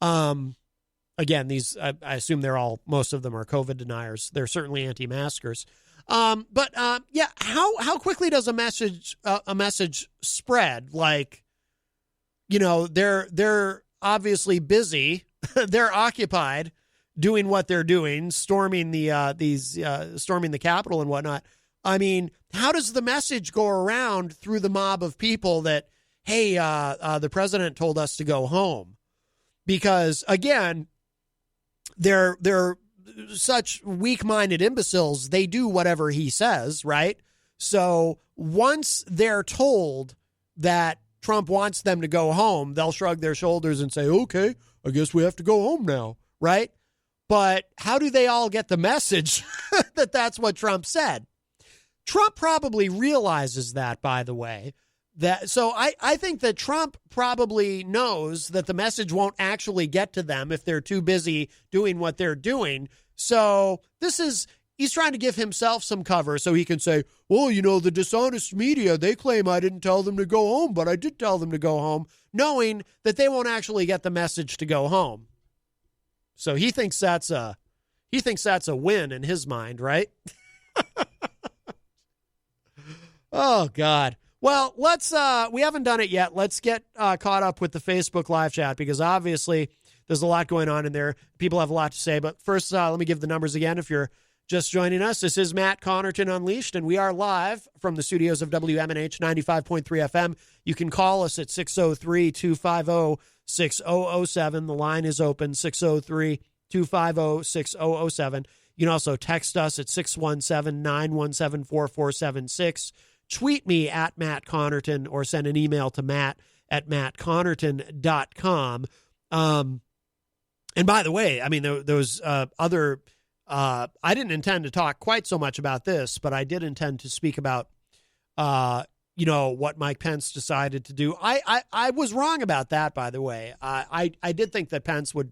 Again, these, I assume most of them are COVID deniers. They're certainly anti-maskers. But how quickly does a message spread? Like, they're obviously busy. They're occupied doing what they're doing, storming the Capitol and whatnot. I mean, how does the message go around through the mob of people that, hey, the president told us to go home? Because again, they're such weak-minded imbeciles. They do whatever he says, right? So once they're told that Trump wants them to go home, they'll shrug their shoulders and say, okay, I guess we have to go home now, right? But how do they all get the message that that's what Trump said? Trump probably realizes that, by the way. So I think that Trump probably knows that the message won't actually get to them if they're too busy doing what they're doing. So he's trying to give himself some cover so he can say, well, the dishonest media, they claim I didn't tell them to go home, but I did tell them to go home, knowing that they won't actually get the message to go home. So he thinks that's a win in his mind, right? Oh, God. Well, we haven't done it yet. Let's get caught up with the Facebook live chat because obviously there's a lot going on in there. People have a lot to say. But first, let me give the numbers again. If you're just joining us, this is Matt Connarton Unleashed, and we are live from the studios of WMNH 95.3 FM. You can call us at 603-250-6007. The line is open, 603-250-6007. You can also text us at 617-917-4476. tweet me at Matt Connarton or send an email to matt@mattconnerton.com. And by the way, I mean, those other, I didn't intend to talk quite so much about this, but I did intend to speak about, what Mike Pence decided to do. I was wrong about that, by the way. I did think that Pence would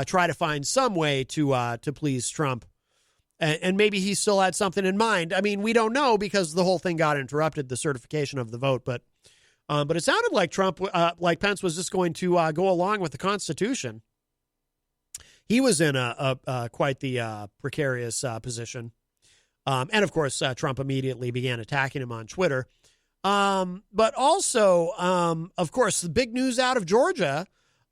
try to find some way to please Trump. And maybe he still had something in mind. I mean, we don't know because the whole thing got interrupted, the certification of the vote. But it sounded like like Pence was just going to go along with the Constitution. He was in quite the precarious position. And, of course, Trump immediately began attacking him on Twitter. But also, of course, the big news out of Georgia,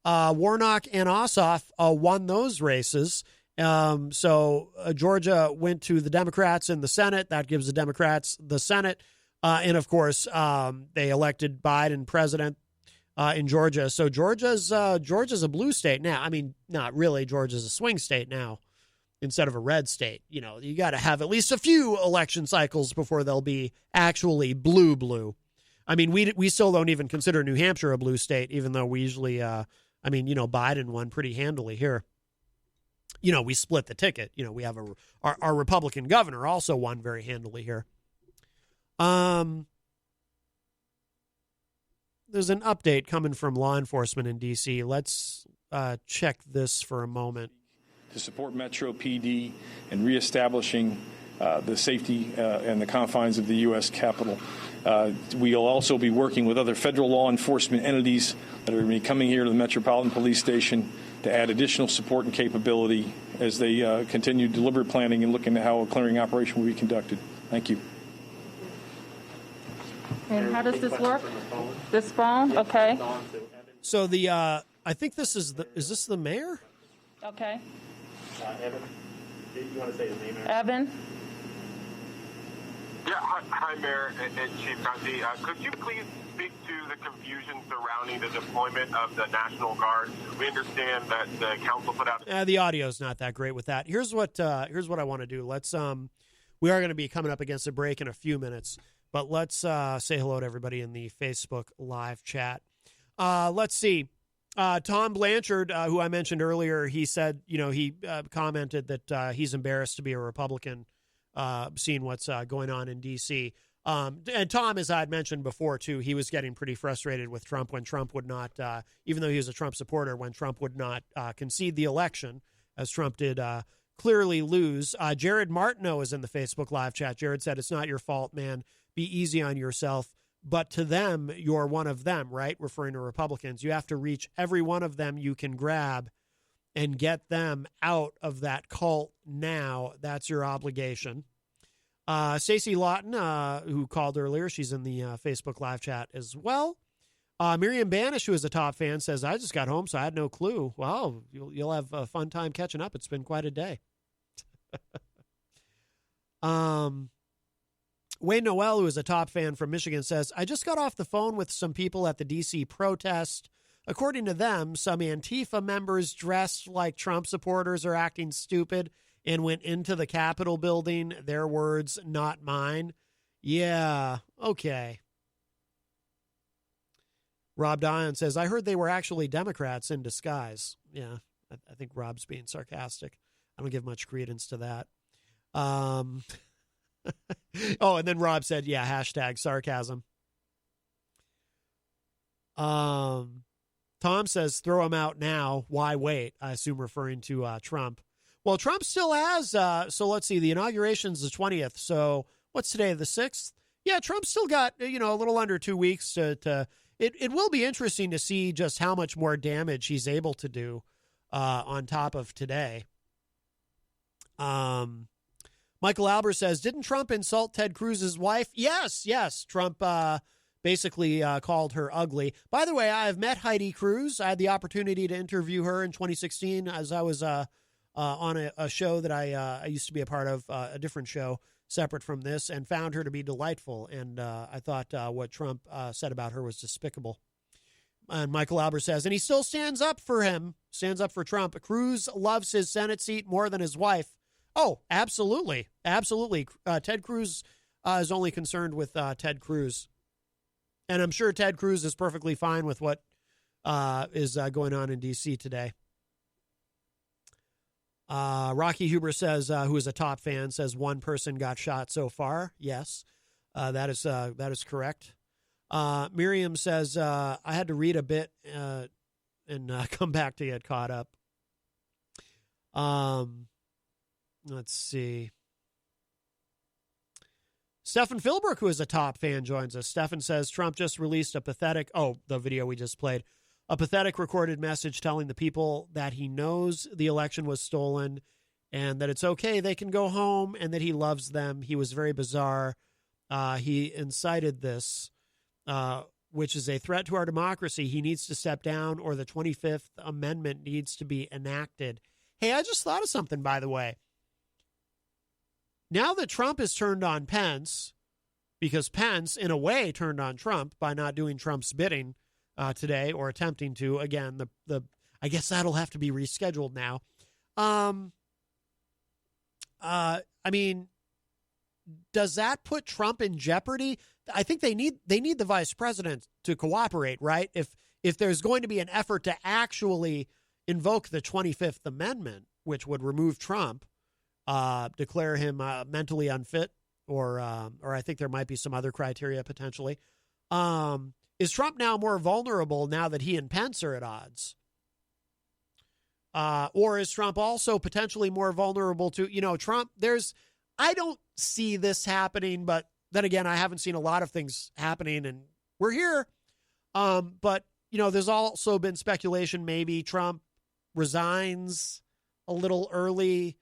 Warnock and Ossoff won those races. So Georgia went to the Democrats in the Senate. That gives the Democrats the Senate. And, of course, they elected Biden president in Georgia. So Georgia's a blue state now. I mean, not really. Georgia's a swing state now instead of a red state. You know, you got to have at least a few election cycles before they'll be actually blue. I mean, we still don't even consider New Hampshire a blue state, even though we usually, Biden won pretty handily here. We split the ticket. We have our Republican governor also won very handily here. There's an update coming from law enforcement in D.C. Let's check this for a moment. To support Metro PD and reestablishing the safety and the confines of the U.S. Capitol. We'll also be working with other federal law enforcement entities that are going to be coming here to the Metropolitan Police Station to add additional support and capability as they continue deliberate planning and looking at how a clearing operation will be conducted. Thank you. And how does this work? This phone? Okay. So I think this is this the mayor? Okay. Evan, you want to say his name? Evan? Yeah, hi, Mayor and Chief Conti. Could you please speak to the confusion surrounding the deployment of the National Guard? We understand that the council put out... The audio's not that great with that. Here's what I want to do. Let's we are going to be coming up against a break in a few minutes, but let's say hello to everybody in the Facebook live chat. Let's see. Tom Blanchard, who I mentioned earlier, he said, he commented that he's embarrassed to be a Republican, seeing what's going on in D.C. And Tom, as I had mentioned before, too, he was getting pretty frustrated with Trump when Trump would not, even though he was a Trump supporter, when Trump would not concede the election, as Trump did clearly lose. Jared Martineau is in the Facebook live chat. Jared said, "It's not your fault, man. Be easy on yourself. But to them, you're one of them," right? Referring to Republicans. You have to reach every one of them you can grab and get them out of that cult now. That's your obligation. Stacie Laughton, who called earlier, she's in the Facebook live chat as well. Miriam Banish, who is a top fan, says, "I just got home, so I had no clue." Well, you'll have a fun time catching up. It's been quite a day. Wayne Noel, who is a top fan from Michigan, says, "I just got off the phone with some people at the D.C. protest. According to them, some Antifa members dressed like Trump supporters are acting stupid and went into the Capitol building. Their words, not mine." Yeah, okay. Rob Dion says, "I heard they were actually Democrats in disguise." Yeah, I think Rob's being sarcastic. I don't give much credence to that. Oh, and then Rob said, yeah, hashtag sarcasm. Tom says, "Throw him out now. Why wait?" I assume referring to Trump. Well, Trump still has, so let's see, the inauguration's the 20th. So what's today, the 6th? Yeah, Trump's still got, a little under 2 weeks to it will be interesting to see just how much more damage he's able to do on top of today. Michael Albert says, "Didn't Trump insult Ted Cruz's wife?" Yes. Trump basically called her ugly. By the way, I have met Heidi Cruz. I had the opportunity to interview her in 2016 as I was on a show that I used to be a part of, a different show separate from this, and found her to be delightful. And I thought what Trump said about her was despicable. And Michael Albert says, "And he still stands up for him, stands up for Trump. Cruz loves his Senate seat more than his wife." Oh, absolutely. Absolutely. Ted Cruz is only concerned with Ted Cruz. And I'm sure Ted Cruz is perfectly fine with what is going on in D.C. today. Rocky Huber says, who is a top fan, says one person got shot so far. Yes, that is correct. Miriam says, I had to read a bit and come back to get caught up. Let's see. Stefan Philbrook, who is a top fan, joins us. Stefan says, Trump just released a pathetic, the video we just played, a pathetic recorded message telling the people that he knows the election was stolen and that it's okay, they can go home, and that he loves them. He was very bizarre. He incited this, which is a threat to our democracy. He needs to step down, or the 25th Amendment needs to be enacted. Hey, I just thought of something, by the way. Now that Trump has turned on Pence, because Pence, in a way, turned on Trump by not doing Trump's bidding today, or attempting to. Again, I guess that'll have to be rescheduled now. I mean, does that put Trump in jeopardy? I think they need the vice president to cooperate, right? If there's going to be an effort to actually invoke the 25th Amendment, which would remove Trump, declare him mentally unfit, or I think there might be some other criteria potentially. Is Trump now more vulnerable now that he and Pence are at odds? Or is Trump also potentially more vulnerable to, Trump? I don't see this happening, but then again, I haven't seen a lot of things happening, and we're here. But, there's also been speculation maybe Trump resigns a little early,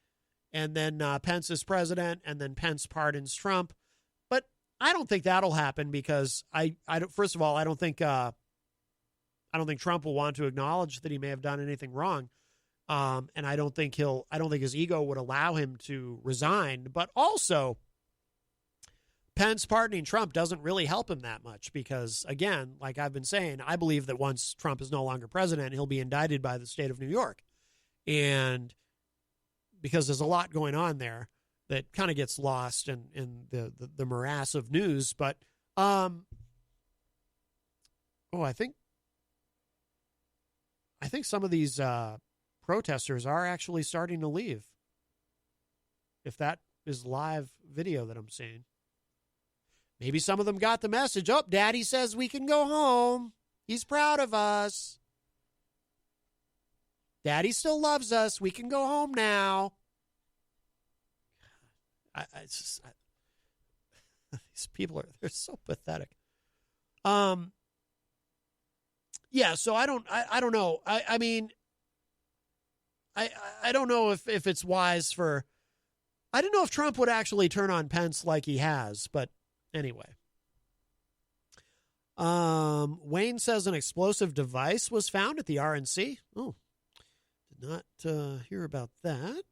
and then Pence is president, and then Pence pardons Trump. But I don't think that'll happen, because first of all, I don't think Trump will want to acknowledge that he may have done anything wrong. And I don't think his ego would allow him to resign. But also, Pence pardoning Trump doesn't really help him that much, because, again, like I've been saying, I believe that once Trump is no longer president, he'll be indicted by the state of New York. And because there's a lot going on there that kind of gets lost in the morass of news. But, I think some of these protesters are actually starting to leave. If that is live video that I'm seeing. Maybe some of them got the message. Oh, Daddy says we can go home. He's proud of us. Daddy still loves us. We can go home now. These people they're so pathetic. Yeah, so I don't know. I mean, I don't know if it's wise for, I don't know if Trump would actually turn on Pence like he has, but anyway. Wayne says an explosive device was found at the RNC. Oh, did not hear about that.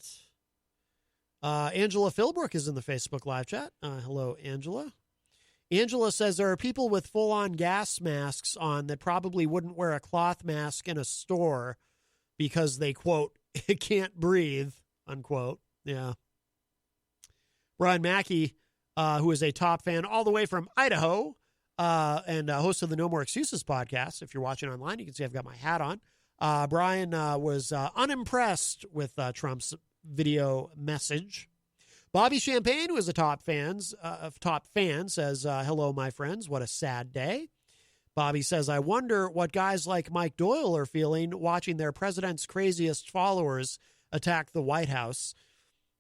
Angela Philbrook is in the Facebook live chat. Hello, Angela. Angela says there are people with full-on gas masks on that probably wouldn't wear a cloth mask in a store because they, quote, can't breathe, unquote. Yeah. Brian Mackey, who is a top fan all the way from Idaho, and host of the No More Excuses podcast. If you're watching online, you can see I've got my hat on. Brian was unimpressed with Trump's video message. Bobby Champagne, who is a top fan, says, hello, my friends. What a sad day. Bobby says, I wonder what guys like Mike Doyle are feeling watching their president's craziest followers attack the White House.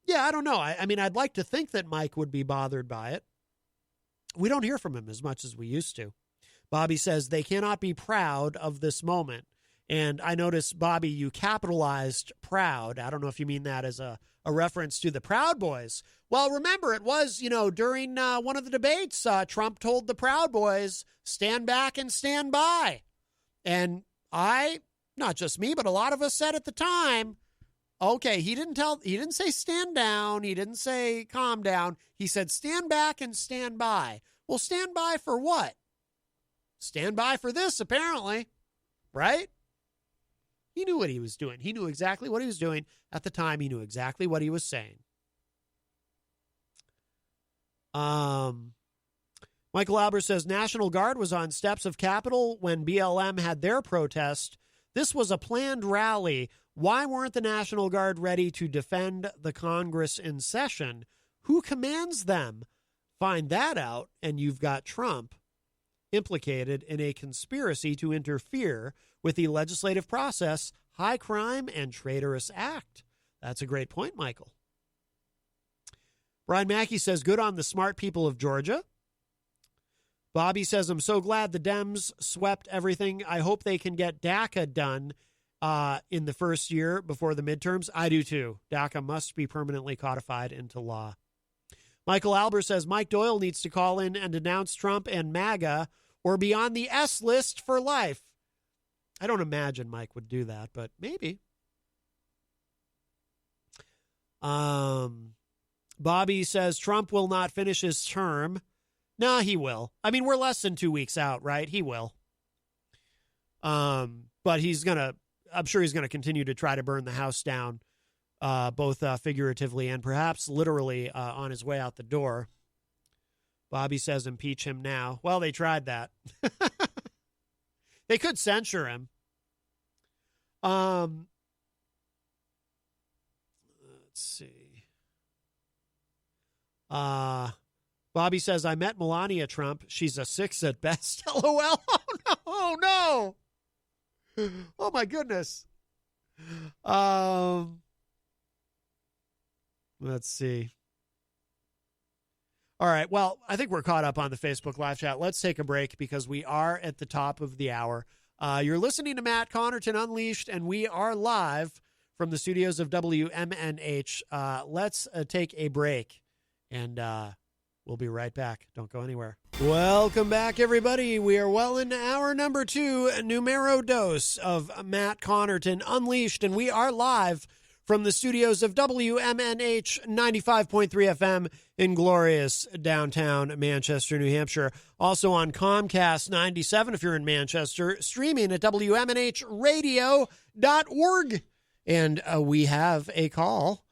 Yeah, I don't know. I mean, I'd like to think that Mike would be bothered by it. We don't hear from him as much as we used to. Bobby says they cannot be proud of this moment. And I notice, Bobby, you capitalized proud. I don't know if you mean that as a reference to the Proud Boys. Well, remember, it was, during one of the debates, Trump told the Proud Boys, stand back and stand by. And not just me, but a lot of us said at the time, okay, he didn't say stand down. He didn't say calm down. He said stand back and stand by. Well, stand by for what? Stand by for this, apparently, right? He knew what he was doing. He knew exactly what he was doing at the time. He knew exactly what he was saying. Michael Albert says National Guard was on steps of Capitol when BLM had their protest. This was a planned rally. Why weren't the National Guard ready to defend the Congress in session? Who commands them? Find that out, and you've got Trump implicated in a conspiracy to interfere with the legislative process, high crime, and traitorous act. That's a great point, Michael. Brian Mackey says, good on the smart people of Georgia. Bobby says, I'm so glad the Dems swept everything. I hope they can get DACA done in the first year before the midterms. I do too. DACA must be permanently codified into law. Michael Albert says, Mike Doyle needs to call in and denounce Trump and MAGA or be on the S list for life. I don't imagine Mike would do that, but maybe. Bobby says, Trump will not finish his term. No, he will. I mean, we're less than 2 weeks out, right? He will. But I'm sure he's going to continue to try to burn the house down, both figuratively and perhaps literally on his way out the door. Bobby says, impeach him now. Well, they tried that. They could censure him. Let's see. Bobby says, I met Melania Trump. She's a 6 at best. LOL. Oh, no. Oh, my goodness. Let's see. All right. Well, I think we're caught up on the Facebook live chat. Let's take a break because we are at the top of the hour. You're listening to Matt Connarton Unleashed, and we are live from the studios of WMNH. Let's take a break, and we'll be right back. Don't go anywhere. Welcome back, everybody. We are well into hour number 2, numero dos of Matt Connarton Unleashed, and we are live from the studios of WMNH 95.3 FM in glorious downtown Manchester, New Hampshire. Also on Comcast 97 if you're in Manchester, streaming at WMNHradio.org. And we have a call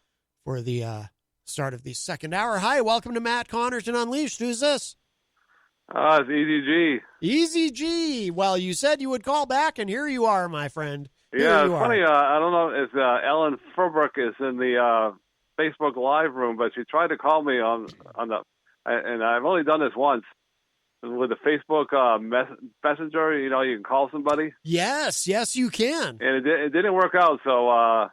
for the start of the second hour. Hi, welcome to Matt Connarton Unleashed. Who's this? It's Eazy-G. Eazy-G. Well, you said you would call back, and here you are, my friend. Yeah, it's funny. I don't know if Ellen Furbrick is in the Facebook Live room, but she tried to call me on the, and I've only done this once with the Facebook Messenger. You know, you can call somebody. Yes, you can. And it didn't work out, so I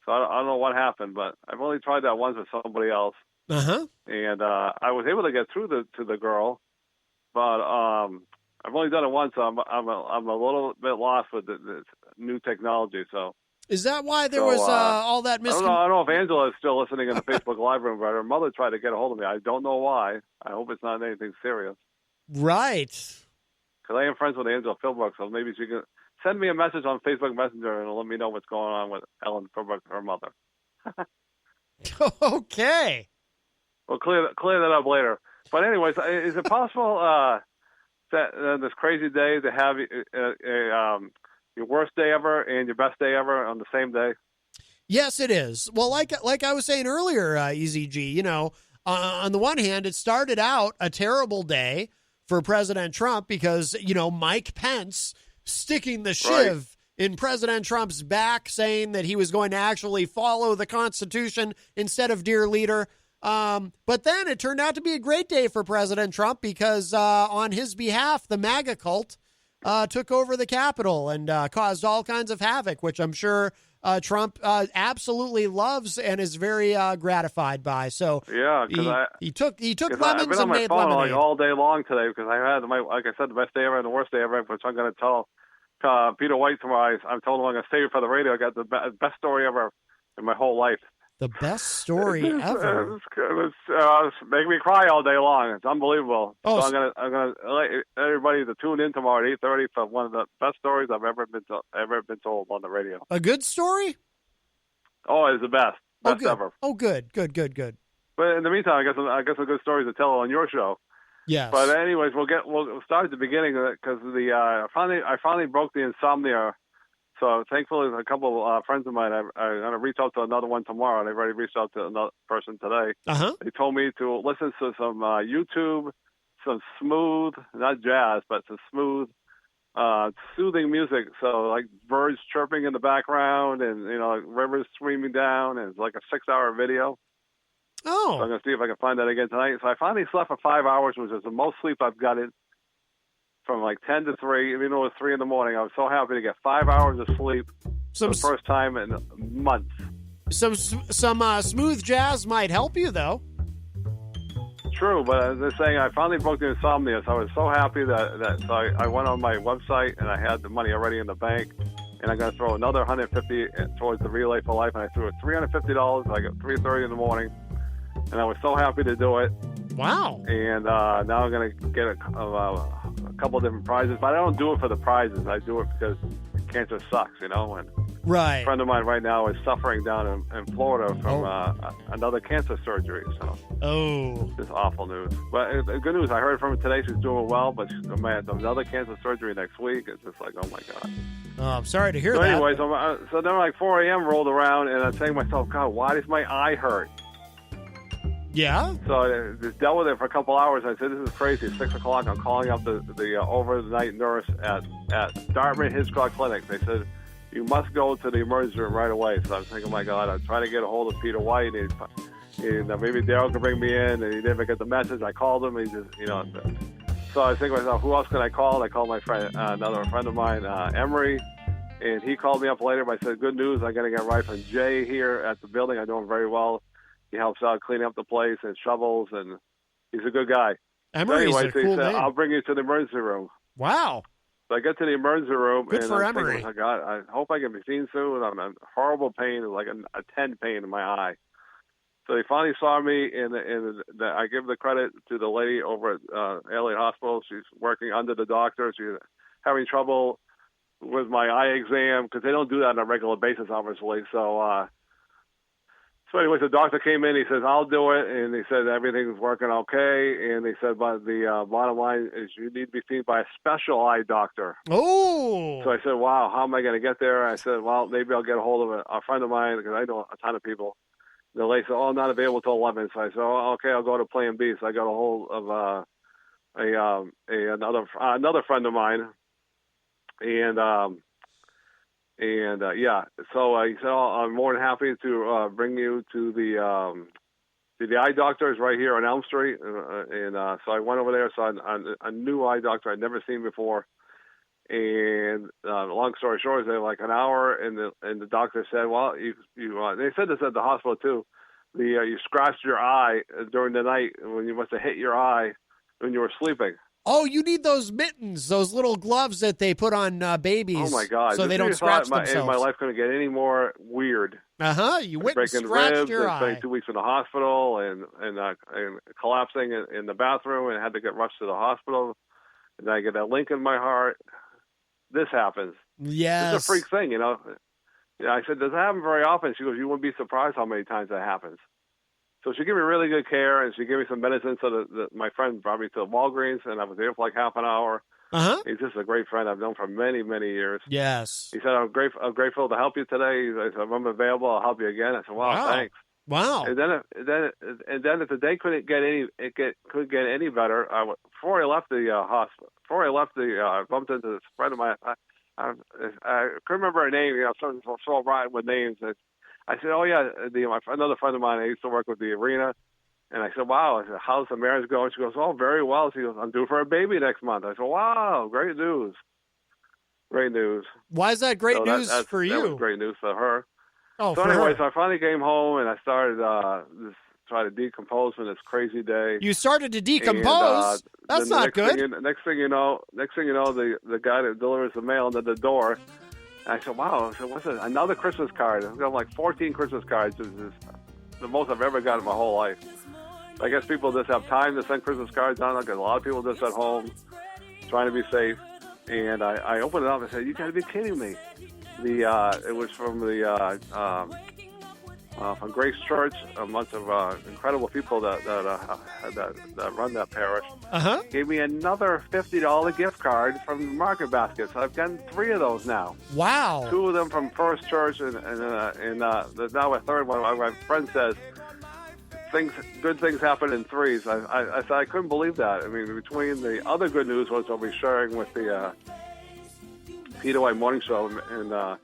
don't know what happened, but I've only tried that once with somebody else. Uh-huh. And I was able to get through to the girl, but I've only done it once, so I'm a little bit lost with the new technology. So is that why there was all that I don't know if Angela is still listening in the Facebook Live room, but her mother tried to get a hold of me. I don't know why. I hope it's not anything serious. Right. Because I am friends with Angela Philbrook, so maybe she can send me a message on Facebook Messenger and let me know what's going on with Ellen Philbrook, her mother. Okay. We'll clear that up later. But anyways, is it possible that this crazy day to have your worst day ever and your best day ever on the same day? Yes, it is. Well, like I was saying earlier, Eazy-G, you know, on the one hand, it started out a terrible day for President Trump because, you know, Mike Pence sticking the shiv in President Trump's back, saying that he was going to actually follow the Constitution instead of dear leader. But then it turned out to be a great day for President Trump because on his behalf, the MAGA cult took over the Capitol and caused all kinds of havoc, which I'm sure Trump absolutely loves and is very gratified by. So yeah, because he took lemons I've been on and my made phone lemonade. like all day long today because I had like I said, the best day ever and the worst day ever, which I'm going to tell Peter White tomorrow. I'm told him I'm going to save it for the radio. I got the best story ever in my whole life. The best story ever. It's making me cry all day long. It's unbelievable. Oh, so I'm gonna let everybody to tune in tomorrow at 8:30 for one of the best stories I've ever been told on the radio. A good story? Oh, it's the best ever. Oh, good. But in the meantime, I guess a good story to tell on your show. Yes. But anyways, we'll start at the beginning because I finally broke the insomnia So thankfully, a couple of friends of mine, I'm going to reach out to another one tomorrow, and I've already reached out to another person today. They told me to listen to some YouTube, some smooth, not jazz, but some smooth, soothing music. So like birds chirping in the background and, rivers streaming down, and it's like a 6-hour video. Oh. So I'm going to see if I can find that again tonight. So I finally slept for 5 hours, which is the most sleep I've gotten from like 10 to 3. Even though it was 3 in the morning, I was so happy to get 5 hours of sleep for the first time in months. Some smooth jazz might help you, though. True, but they're saying I finally broke the insomnia, so I was so happy that so I went on my website and I had the money already in the bank, and I'm going to throw another $150 towards the Relay for Life, and I threw it $350 like at 3:30 in the morning, and I was so happy to do it. Wow. And now I'm going to get a couple of different prizes, but I don't do it for the prizes. I do it because cancer sucks, and right. A friend of mine right now is suffering down in Florida from another cancer surgery. So it's awful news. But good news, I heard from her today. She's doing well, but she's going to have another cancer surgery next week. It's just like, oh my God. Oh, I'm sorry to hear that. Anyways, so then like 4 a.m. rolled around, and I'm saying to myself, God, why does my eye hurt? Yeah. So I just dealt with it for a couple hours. I said, this is crazy. It's 6 o'clock. I'm calling up the overnight nurse at Dartmouth Hitchcock Clinic. They said, you must go to the emergency room right away. So I'm thinking, oh my God, I'm trying to get a hold of Peter White. And maybe Daryl can bring me in. And he didn't get the message. I called him. He just, So I think to myself, who else can I call? And I called my friend, another friend of mine, Emery. And he called me up later. But I said, good news. I'm going to get right from Jay here at the building. I know him very well. He helps out cleaning up the place and shovels, and he's a good guy. Emery's a cool name. I'll bring you to the emergency room. Wow. So I get to the emergency room, Good and for I'm Emery. thinking, oh God, I hope I can be seen soon. I'm in horrible pain, like a 10 pain in my eye. So they finally saw me, and I give the credit to the lady over at Elliott Hospital. She's working under the doctor. She's having trouble with my eye exam because they don't do that on a regular basis, obviously. So anyways, the doctor came in. He says, I'll do it. And he said, everything's working okay. And he said, but the bottom line is you need to be seen by a special eye doctor. Oh. So I said, wow, how am I going to get there? I said, well, maybe I'll get a hold of a friend of mine because I know a ton of people. The lady said, not available till 11. So I said, okay, I'll go to Plan B. So I got a hold of another friend of mine. So he said, I'm more than happy to bring you to the eye doctor is right here on Elm Street. So I went over there, saw a new eye doctor I'd never seen before. And long story short, they like an hour, and the doctor said, well, they said this at the hospital too. You scratched your eye during the night when you must have hit your eye when you were sleeping. Oh, you need those mittens, those little gloves that they put on babies. Oh my God! So they don't scratch themselves. My life couldn't get any more weird. You went and breaking scratched ribs your and eye. spending 2 weeks in the hospital and collapsing in the bathroom and had to get rushed to the hospital. And then I get that link in my heart. This happens. Yes. It's a freak thing, I said, does it happen very often? She goes, you wouldn't be surprised how many times that happens. So she gave me really good care, and she gave me some medicine. So my friend brought me to Walgreens, and I was there for like half an hour. He's just a great friend I've known for many, many years. Yes. He said, I'm grateful to help you today. I said, if I'm available, I'll help you again. I said, wow. Thanks. Wow. And then if the day couldn't get any better, before I left the hospital, I bumped into this friend of mine. I couldn't remember her name. So rotten with names. I said, oh, yeah, another friend of mine, I used to work with the arena. And I said, wow. I said, how's the marriage going? She goes, oh, very well. She goes, I'm due for a baby next month. I said, wow, great news. Great news. Why is that great news for you? That was great news for her. Oh, so for anyway, her. so I finally came home, and I started try to decompose from this crazy day. You started to decompose? That's not good. Next thing you know, the guy that delivers the mail into the door, and I said, wow, what's this? Another Christmas card. I've got like 14 Christmas cards. This is the most I've ever got in my whole life. I guess people just have time to send Christmas cards on because a lot of people just at home trying to be safe. And I opened it up and said, you got to be kidding me. It was from the from Grace Church, a bunch of incredible people that run that parish. Gave me another $50 gift card from Market Basket. So I've gotten 3 of those now. Wow. 2 of them from First Church, and now a third one. My friend says good things happen in threes. I said I couldn't believe that. I mean, between the other good news, which I'll be sharing with the Peter White Morning Show, and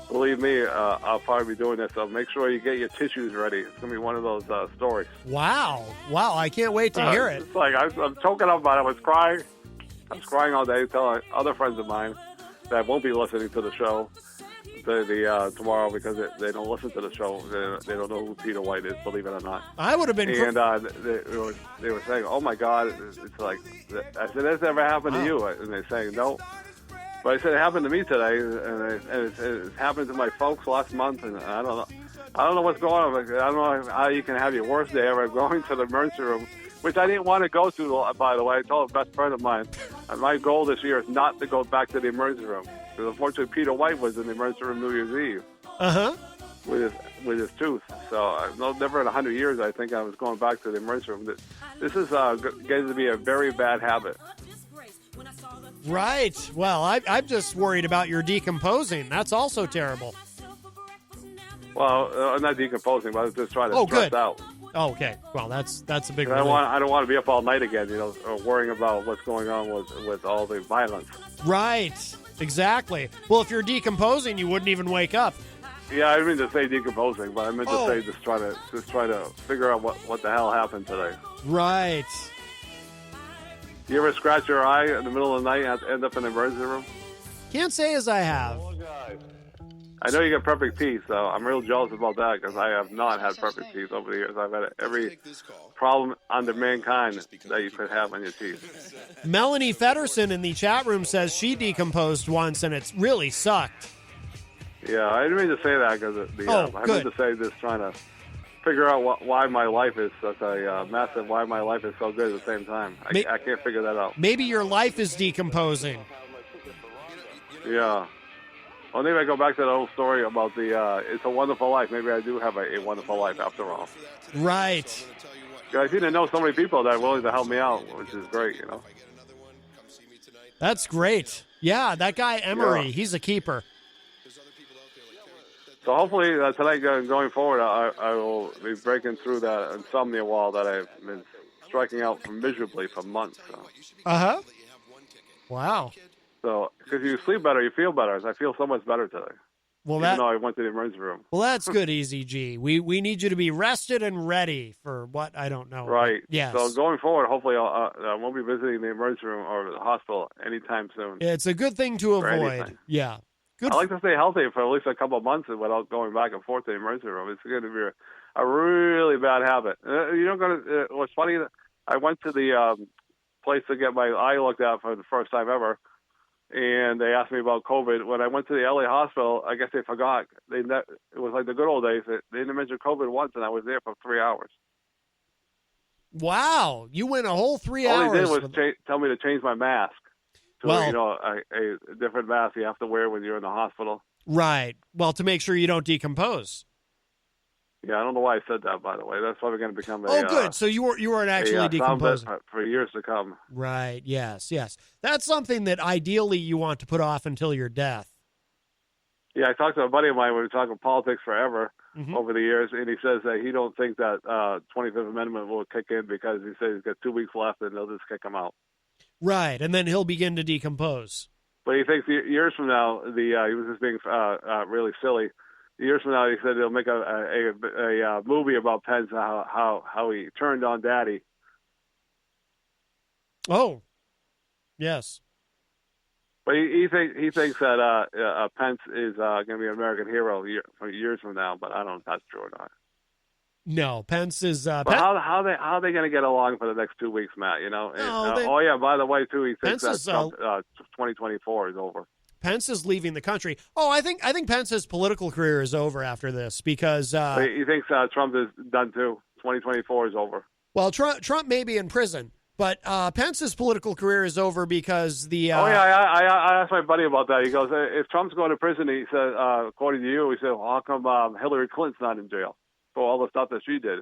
believe me, I'll probably be doing this. So make sure you get your tissues ready. It's going to be one of those stories. Wow. I can't wait to hear it. It's like I'm choking up about it. I was crying. I was crying all day, telling other friends of mine that won't be listening to the show tomorrow because they don't listen to the show. They don't know who Peter White is, believe it or not. I would have been. And they were saying, "Oh my God!" It's like I said, "Has ever happened to you?" And they're saying, "No." But I said it happened to me today, and it happened to my folks last month, and I don't know what's going on. I don't know how you can have your worst day ever going to the emergency room, which I didn't want to go to. By the way, I told a best friend of mine, my goal this year is not to go back to the emergency room. Because unfortunately, Peter White was in the emergency room New Year's Eve. With his tooth. So never in 100 years I think I was going back to the emergency room. This is getting to be a very bad habit. Right. Well, I'm just worried about your decomposing. That's also terrible. Well, I'm not decomposing, but I was just trying to stress out. Oh, okay. Well, that's a big. I don't want to be up all night again. Worrying about what's going on with all the violence. Right. Exactly. Well, if you're decomposing, you wouldn't even wake up. Yeah, I didn't mean to say decomposing, but I meant to say just try to figure out what the hell happened today. Right. You ever scratch your eye in the middle of the night and end up in the emergency room? Can't say as I have. I know you get perfect teeth, so I'm real jealous about that because I have not had perfect teeth over the years. I've had every problem under mankind that you could have on your teeth. Melanie Fedderson in the chat room says she decomposed once and it's really sucked. Yeah, I didn't mean to say that because I meant to say this trying to figure out why my life is such a mess and why my life is so good at the same time. I can't figure that out. Maybe your life is decomposing. Yeah. Well, maybe I go back to that old story about It's a Wonderful Life. Maybe I do have a wonderful life after all. Right. I seem to know so many people that are willing to help me out, which is great, That's great. Yeah, that guy Emery, he's a keeper. So hopefully tonight going forward, I will be breaking through that insomnia wall that I've been striking out miserably for months. So. Wow. So, because you sleep better, you feel better. I feel so much better today. Well, even though I went to the emergency room. Well, that's good, Eazy-G. We need you to be rested and ready for what I don't know. Right. Yes. So going forward, hopefully I won't be visiting the emergency room or the hospital anytime soon. It's a good thing to avoid. Yeah. Good. I like to stay healthy for at least a couple of months without going back and forth to the emergency room. It's going to be a really bad habit. What's funny, I went to the place to get my eye looked at for the first time ever. And they asked me about COVID. When I went to the LA hospital, I guess they forgot. It was like the good old days. They didn't mention COVID once, and I was there for 3 hours. Wow. You went a whole 3 hours. All they did was tell me to change my mask to a different mask you have to wear when you're in the hospital. Right. Well, to make sure you don't decompose. Yeah, I don't know why I said that, by the way. That's probably going to become good. So you weren't actually decomposing. For years to come. Right. Yes. That's something that ideally you want to put off until your death. Yeah, I talked to a buddy of mine. We were talking politics forever over the years, and he says that he don't think that 25th Amendment will kick in because he says he's got 2 weeks left and they'll just kick him out. Right, and then he'll begin to decompose. But he thinks years from now, he was just being really silly. Years from now, he said they'll make a movie about Pence and how he turned on Daddy. Oh, yes. But he thinks that Pence is going to be an American hero years from now. But I don't know if that's true or not. No, Pence is. But how are they going to get along for the next 2 weeks, Matt? By the way, too, he thinks that 2024 is over. Pence is leaving the country. Oh, I think Pence's political career is over after this because he thinks Trump is done too. 2024 is over. Well, Trump may be in prison, but Pence's political career is over because the. I asked my buddy about that. He goes, if Trump's going to prison, he said, according to you, he said, well, how come Hillary Clinton's not in jail? for all the stuff that she did.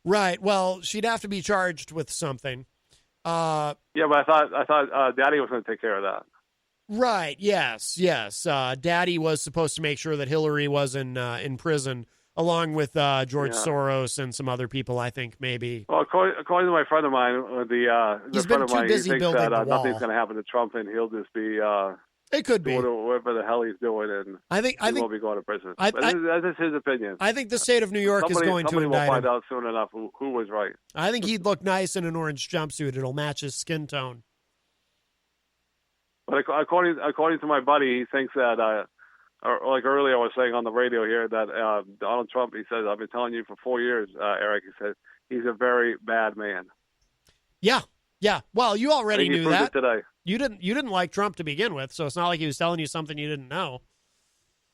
Right. Well, she'd have to be charged with something. Yeah, but I thought Daddy was going to take care of that. Right. Yes. Daddy was supposed to make sure that Hillary was in prison, along with George Soros and some other people. I think maybe. Well, according to my friend of mine, he's friend been of too mine, busy he thinks building that the wall. nothing's going to happen to Trump, and he'll just be. It could be doing whatever the hell he's doing, and he won't be going to prison. That's his opinion. I think the state of New York is going to indict him. Somebody will find out soon enough who was right. I think he'd look nice in an orange jumpsuit. It'll match his skin tone. But according to my buddy, he thinks that, like earlier I was saying on the radio here, that Donald Trump, he says, I've been telling you for 4 years, Eric, he said, he's a very bad man. Yeah. Well, you already knew that. Today. You didn't like Trump to begin with, so it's not like he was telling you something you didn't know.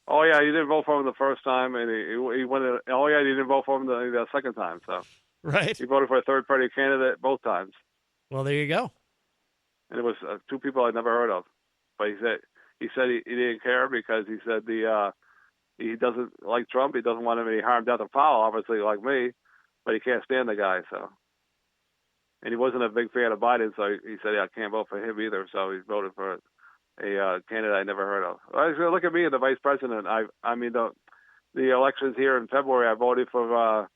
Oh yeah, you didn't vote for him the first time, and he went. Oh yeah, you didn't vote for him the second time. So right, he voted for a third party candidate both times. Well, there you go. And it was two people I'd never heard of, but he said he didn't care because he said he doesn't like Trump. He doesn't want him any harm, death, or foul, obviously like me, but he can't stand the guy. So. And he wasn't a big fan of Biden, so he said, I can't vote for him either. So he voted for a candidate I never heard of. Well, look at me, the vice president. I mean, the elections here in February, I voted for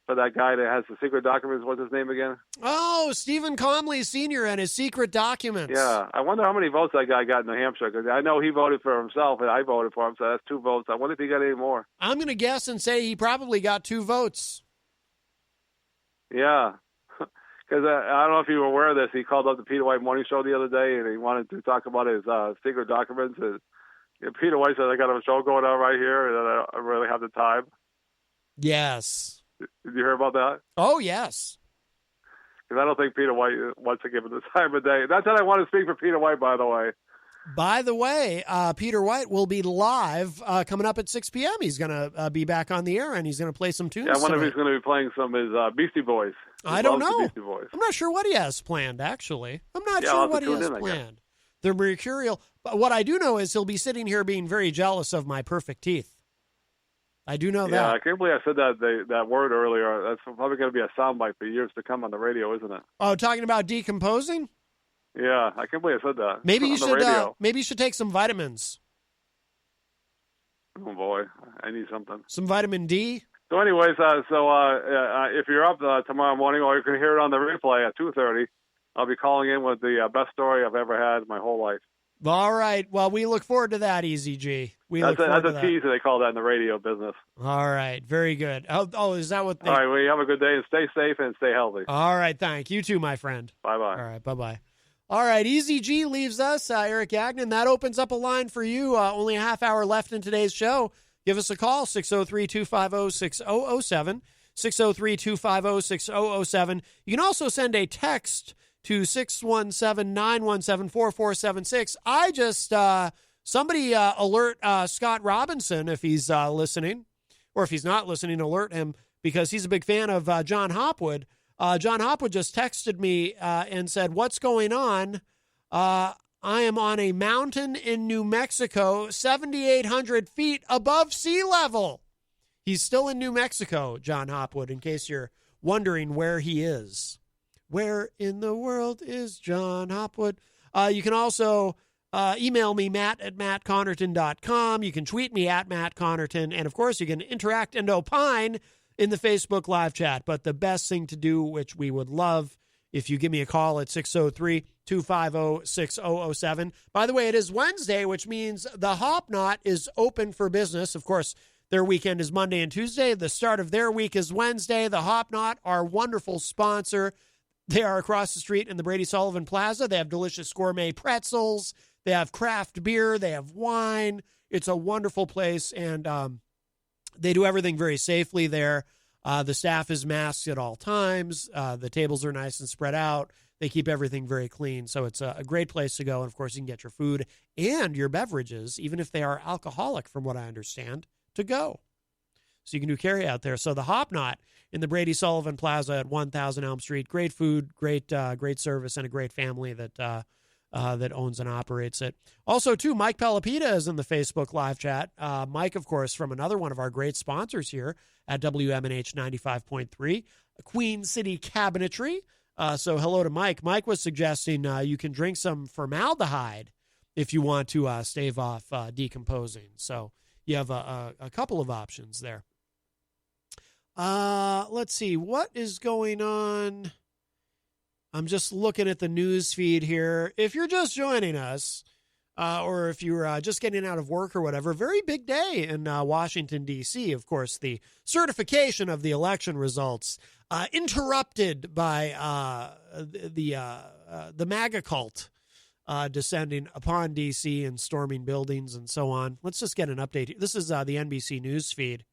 that guy that has the secret documents. What's his name again? Oh, Stephen Comley Sr. and his secret documents. Yeah. I wonder how many votes that guy got in New Hampshire, because I know he voted for himself, and I voted for him, so that's 2 votes. I wonder if he got any more. I'm going to guess and say he probably got 2 votes. Yeah. Because I don't know if you were aware of this. He called up the Peter White Morning Show the other day, and he wanted to talk about his secret documents. And Peter White said, I got a show going on right here, and I don't really have the time. Yes. Did you hear about that? Oh, yes. Because I don't think Peter White wants to give it the time of day. Not that I want to speak for Peter White, by the way. By the way, Peter White will be live coming up at 6 p.m. He's going to be back on the air, and he's going to play some tunes. Yeah, I wonder tonight. if he's going to be playing some of his Beastie Boys. I don't know. I'm not sure what he has planned, actually. I'm not sure what he has planned. The Mercurial. But what I do know is he'll be sitting here being very jealous of my perfect teeth. I do know that. Yeah, I can't believe I said that word earlier. That's probably going to be a soundbite for years to come on the radio, isn't it? Oh, talking about decomposing? Yeah, I can't believe I said that. Maybe you should take some vitamins. Oh boy, I need something. Some vitamin D. So, anyways, if you're up tomorrow morning, or you can hear it on the replay at 2:30, I'll be calling in with the best story I've ever had my whole life. All right. Well, we look forward to that, Eazy-G. That's a teaser. They call that in the radio business. All right. Very good. Oh, is that what? All right. Well, you have a good day and stay safe and stay healthy. All right. Thank you too, my friend. Bye bye. All right. Bye bye. All right, Eazy-G leaves us, Eric Gagnon. That opens up a line for you. Only a half hour left in today's show. Give us a call, 603-250-6007, 603-250-6007. You can also send a text to 617-917-4476. I just, somebody alert Scott Robinson if he's listening, or if he's not listening, alert him, because he's a big fan of John Hopwood. John Hopwood just texted me and said, what's going on? I am on a mountain in New Mexico, 7,800 feet above sea level. He's still in New Mexico, John Hopwood, in case you're wondering where he is. Where in the world is John Hopwood? You can also email me, matt@mattconnerton.com. You can tweet me at Matt Connarton. And, of course, you can interact and opine in the Facebook live chat. But the best thing to do, which we would love, if you give me a call at 603-250-6007. By the way, it is Wednesday, which means the Hop Knot is open for business. Of course, their weekend is Monday and Tuesday. The start of their week is Wednesday. The Hop Knot, our wonderful sponsor, they are across the street in the Brady Sullivan Plaza. They have delicious gourmet pretzels. They have craft beer. They have wine. It's a wonderful place, and they do everything very safely there. The staff is masked at all times. The tables are nice and spread out. They keep everything very clean. So it's a great place to go. And, of course, you can get your food and your beverages, even if they are alcoholic, from what I understand, to go. So you can do carry out there. So the Hop Knot in the Brady Sullivan Plaza at 1000 Elm Street. Great food, great service, and a great family that that owns and operates it. Also, too, Mike Pelopita is in the Facebook live chat. Mike, of course, from another one of our great sponsors here at WMNH 95.3, Queen City Cabinetry. So hello to Mike. Mike was suggesting you can drink some formaldehyde if you want to stave off decomposing. So you have a couple of options there. Let's see. What is going on? I'm just looking at the news feed here. If you're just joining us, or if you're just getting out of work or whatever, very big day in Washington, D.C. Of course, the certification of the election results interrupted by the MAGA cult descending upon D.C. and storming buildings and so on. Let's just get an update. This is the NBC news feed.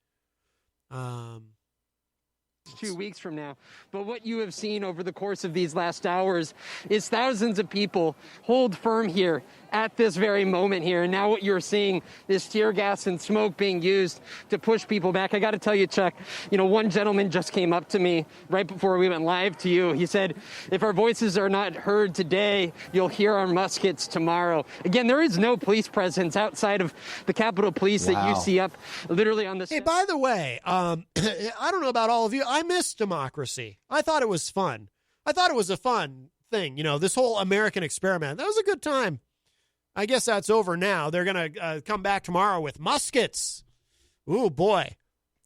2 weeks from now. But what you have seen over the course of these last hours is thousands of people hold firm here at this very moment here. And now what you're seeing is tear gas and smoke being used to push people back. I got to tell you, Chuck, one gentleman just came up to me right before we went live to you. He said, if our voices are not heard today, you'll hear our muskets tomorrow. Again, there is no police presence outside of the Capitol Police that you see up literally on the... Hey, by the way, I don't know about all of you. I miss democracy. I thought it was fun. I thought it was a fun thing. This whole American experiment. That was a good time. I guess that's over now. They're going to come back tomorrow with muskets. Ooh, boy.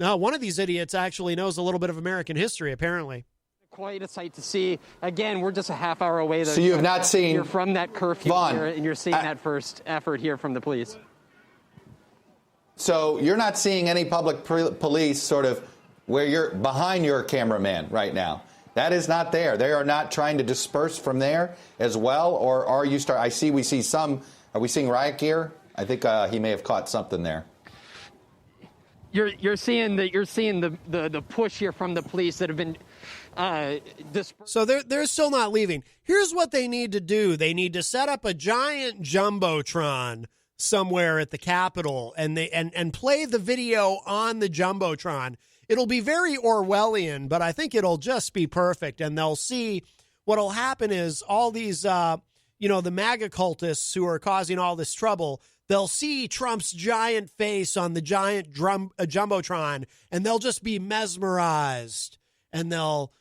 Now, one of these idiots actually knows a little bit of American history, apparently. Quite a sight to see. Again, we're just a half hour away. Though. So you have not seen... You're from that curfew Vaughn, here, and you're seeing that first effort here from the police. So you're not seeing any public police sort of where you're behind your cameraman right now. That is not there. They are not trying to disperse from there as well, or are you we see some... Are we seeing riot gear? I think he may have caught something there. You're seeing the push here from the police that have been dispersed. So they're still not leaving. Here's what they need to do. They need to set up a giant jumbotron somewhere at the Capitol and play the video on the jumbotron. It'll be very Orwellian, but I think it'll just be perfect. And they'll see what'll happen is all these the MAGA cultists who are causing all this trouble, they'll see Trump's giant face on the giant jumbotron, and they'll just be mesmerized. And they'll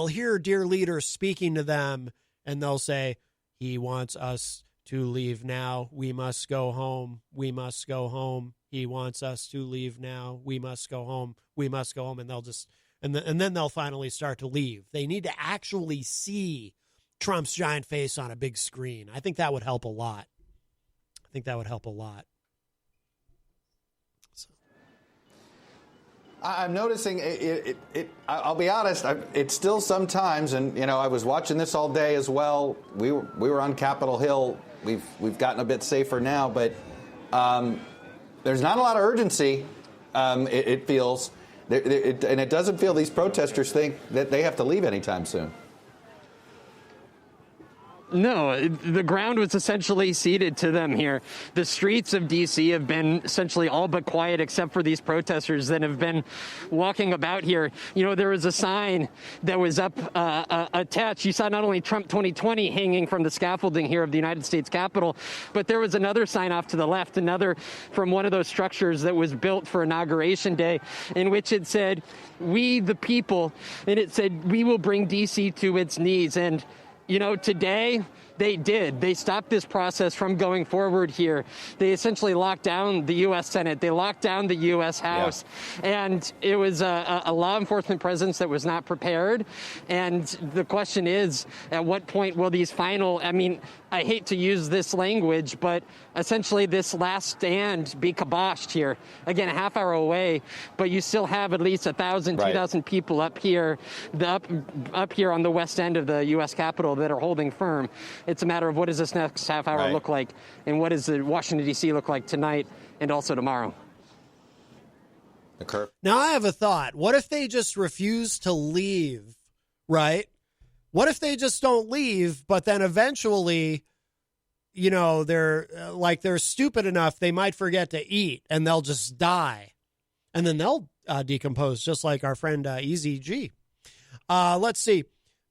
hear dear leader speaking to them, and they'll say, he wants us to leave now. We must go home. We must go home. He wants us to leave now. We must go home. We must go home. And they'll just and then they'll finally start to leave. They need to actually see Trump's giant face on a big screen. I think that would help a lot. So. I'm noticing I'll be honest. It's still sometimes, and I was watching this all day as well. We were on Capitol Hill. We've gotten a bit safer now, but there's not a lot of urgency. It feels, and it doesn't feel these protesters think that they have to leave anytime soon. No, the ground was essentially ceded to them here. The streets of D.C. have been essentially all but quiet except for these protesters that have been walking about here. There was a sign that was up attached. You saw not only Trump 2020 hanging from the scaffolding here of the United States Capitol, but there was another sign off to the left, another from one of those structures that was built for Inauguration Day, in which it said, "We the people," and it said, "We will bring D.C. to its knees." And today they did. They stopped this process from going forward here. They essentially locked down the U.S. Senate. They locked down the U.S. House. Yeah. And it was a law enforcement presence that was not prepared. And the question is, at what point will these I hate to use this language, but essentially this last stand be kiboshed here. Again, a half hour away, but you still have at least 1,000, 2,000 people up here, up here on the west end of the U.S. Capitol that are holding firm. It's a matter of what does this next half hour look like, and what does the Washington, D.C. look like tonight and also tomorrow. Now I have a thought. What if they just refuse to leave, right? What if they just don't leave, but then eventually, they're stupid enough, they might forget to eat and they'll just die. And then they'll decompose just like our friend Eazy-G. Let's see.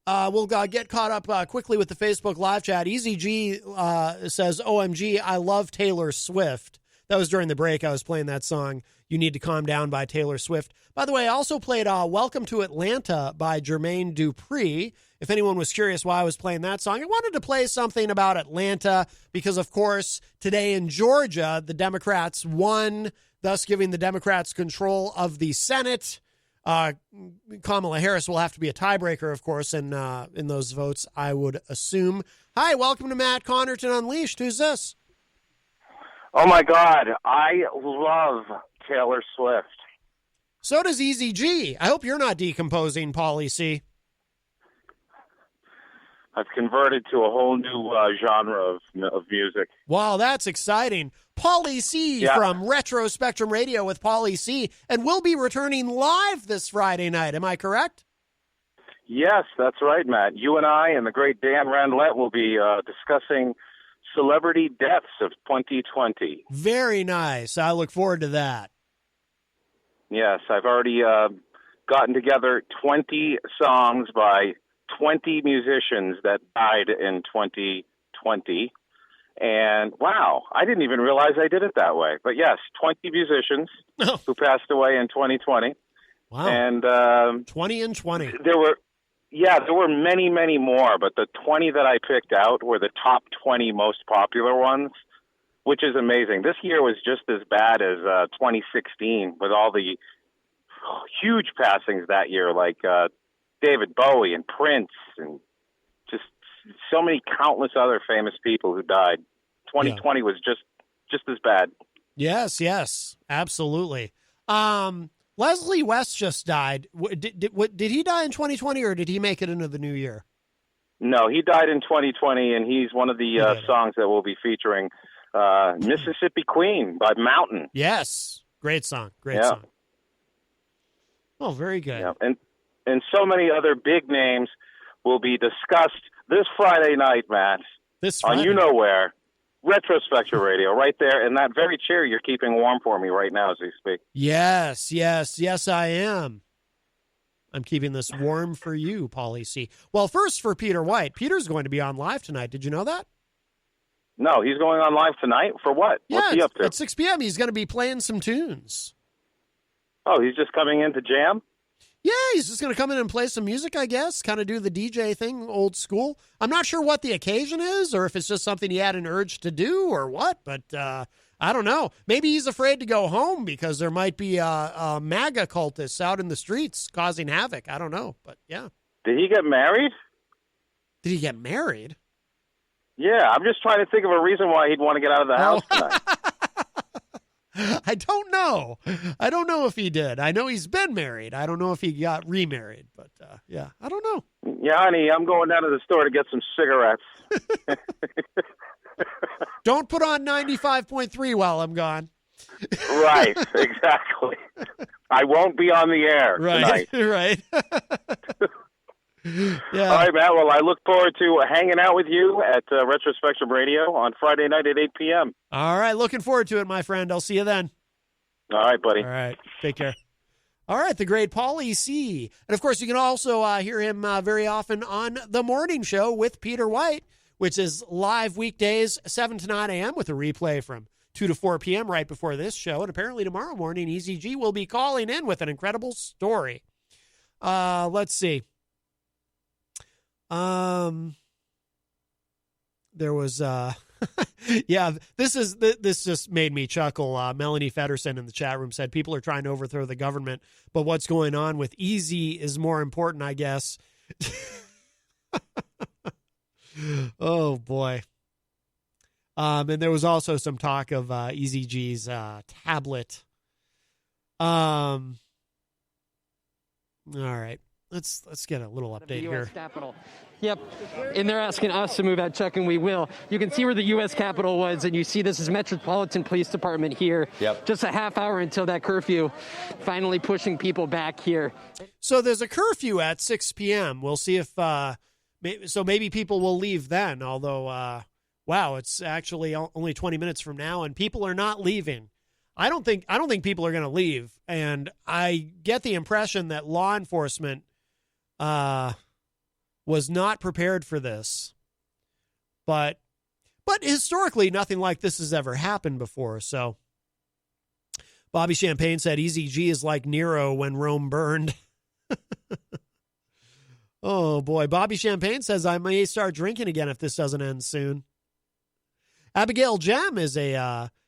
We'll get caught up quickly with the Facebook live chat. Eazy-G says, OMG, I love Taylor Swift. That was during the break. I was playing that song, You Need to Calm Down by Taylor Swift. By the way, I also played Welcome to Atlanta by Jermaine Dupri. If anyone was curious why I was playing that song, I wanted to play something about Atlanta because, of course, today in Georgia, the Democrats won, thus giving the Democrats control of the Senate. Kamala Harris will have to be a tiebreaker, of course, in those votes, I would assume. Hi, welcome to Matt Connarton Unleashed. Who's this? Oh, my God. I love Taylor Swift. So does Eazy-G. I hope you're not decomposing, Paulie C. I've converted to a whole new genre of music. Wow, that's exciting. Paulie C from Retro Spectrum Radio with Paulie C. And we'll be returning live this Friday night. Am I correct? Yes, that's right, Matt. You and I and the great Dan Randlett will be discussing celebrity deaths of 2020. Very nice. I look forward to that. Yes, I've already gotten together 20 songs by 20 musicians that died in 2020. And wow, I didn't even realize I did it that way. But yes, 20 musicians who passed away in 2020. Wow. And 20 and 20. There were many, many more, but the 20 that I picked out were the top 20 most popular ones, which is amazing. This year was just as bad as 2016 with all the huge passings that year, like David Bowie and Prince and just so many countless other famous people who died. 2020 was just as bad. Yes, absolutely. Leslie West just died. Did he die in 2020 or did he make it into the new year? No, he died in 2020, and he's one of the songs that we'll be featuring. Mississippi Queen by Mountain. Yes. Great song. Great song. Oh, very good. Yeah. And so many other big names will be discussed this Friday night, Matt. This Friday. On you-know-where, Retrospective Radio, right there in that very chair you're keeping warm for me right now as we speak. Yes, I am. I'm keeping this warm for you, Paulie C. Well, first for Peter White. Peter's going to be on live tonight. Did you know that? No, he's going on live tonight? For what? Yeah, what's he up to? At 6 p.m. He's going to be playing some tunes. Oh, he's just coming in to jam? Yeah, he's just going to come in and play some music, I guess, kind of do the DJ thing, old school. I'm not sure what the occasion is or if it's just something he had an urge to do or what, but I don't know. Maybe he's afraid to go home because there might be MAGA cultists out in the streets causing havoc. I don't know, but yeah. Did he get married? Did he get married? Yeah, I'm just trying to think of a reason why he'd want to get out of the house tonight. I don't know. I don't know if he did. I know he's been married. I don't know if he got remarried, but yeah, I don't know. Yeah, honey, I'm going down to the store to get some cigarettes. Don't put on 95.3 while I'm gone. Right, exactly. I won't be on the air tonight. Right. Yeah. All right, Matt. Well, I look forward to hanging out with you at Retrospective Radio on Friday night at 8 p.m. All right. Looking forward to it, my friend. I'll see you then. All right, buddy. All right. Take care. All right. The great Paulie C. And, of course, you can also hear him very often on The Morning Show with Peter White, which is live weekdays, 7 to 9 a.m. with a replay from 2 to 4 p.m. right before this show. And apparently tomorrow morning, Eazy-G will be calling in with an incredible story. Let's see. There was, yeah, this just made me chuckle. Melanie Feddersen in the chat room said people are trying to overthrow the government, but what's going on with Eazy is more important, I guess. Oh boy. And there was also some talk of Eazy-G's tablet. All right. Let's get a little update the here. U.S. Capitol. Yep. And they're asking us to move out, Chuck, and we will. You can see where the U.S. Capitol was, and you see this is Metropolitan Police Department here. Yep. Just a half hour until that curfew, finally pushing people back here. So there's a curfew at 6 p.m. We'll see if, maybe people will leave then, although, wow, it's actually only 20 minutes from now, and people are not leaving. I don't think people are going to leave, and I get the impression that law enforcement was not prepared for this. But historically, nothing like this has ever happened before. So Bobby Champagne said Eazy-G is like Nero when Rome burned. Oh, boy. Bobby Champagne says I may start drinking again if this doesn't end soon. Abigail Jem is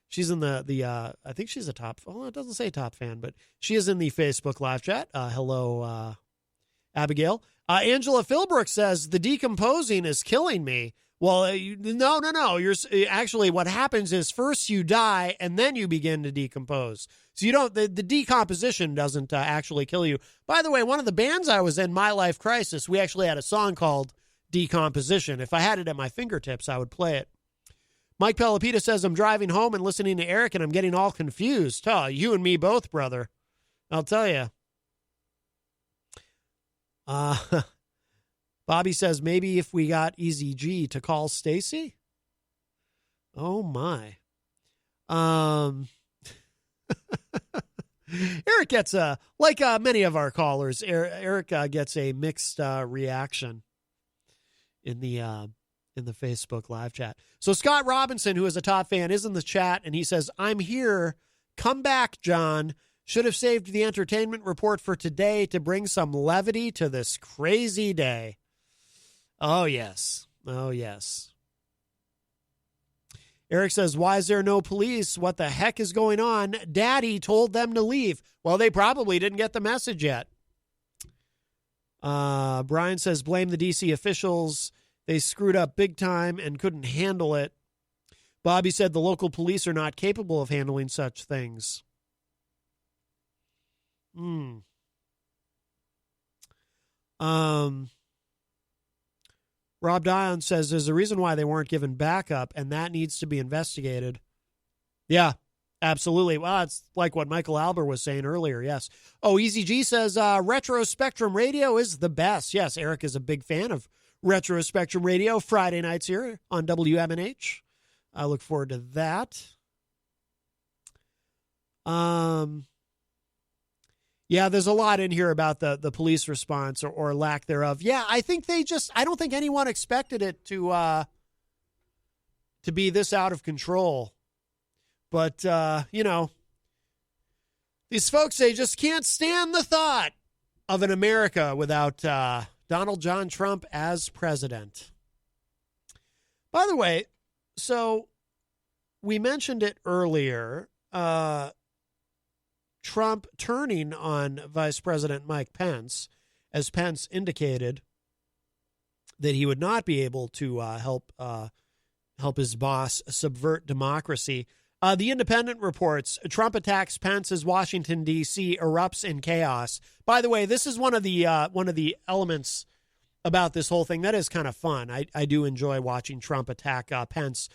she's in the I think she's a top, well, it doesn't say top fan, but she is in the Facebook live chat. Hello, Abigail. Angela Philbrook says the decomposing is killing me. Well, no. You're actually, what happens is first you die and then you begin to decompose. So you don't, the decomposition doesn't actually kill you. By the way, one of the bands I was in, My Life Crisis, we actually had a song called Decomposition. If I had it at my fingertips, I would play it. Mike Pelopita says, I'm driving home and listening to Eric and I'm getting all confused. Oh, you and me both, brother. I'll tell you. Bobby says, maybe if we got Eazy-G to call Stacie. Oh, my. Eric gets like many of our callers, Eric gets a mixed reaction in the Facebook live chat. So Scott Robinson, who is a top fan, is in the chat, and he says, I'm here. Come back, John. Should have saved the entertainment report for today to bring some levity to this crazy day. Oh, yes. Oh, yes. Eric says, why is there no police? What the heck is going on? Daddy told them to leave. Well, they probably didn't get the message yet. Brian says, blame the D.C. officials. They screwed up big time and couldn't handle it. Bobby said the local police are not capable of handling such things. Rob Dion says there's a reason why they weren't given backup, and that needs to be investigated. Yeah, absolutely. Well, it's like what Michael Albert was saying earlier, yes. Oh, Eazy-G says Retro Spectrum Radio is the best. Yes, Eric is a big fan of Retro Spectrum Radio, Friday nights here on WMNH. I look forward to that. Yeah, there's a lot in here about the police response or lack thereof. Yeah, I think I don't think anyone expected it to be this out of control. But, these folks, they just can't stand the thought of an America without Donald John Trump as president. By the way, so we mentioned it earlier, Trump turning on Vice President Mike Pence, as Pence indicated that he would not be able to help his boss subvert democracy. The Independent reports Trump attacks Pence as Washington, D.C. erupts in chaos. By the way, this is one of the elements about this whole thing that is kind of fun. I do enjoy watching Trump attack Pence.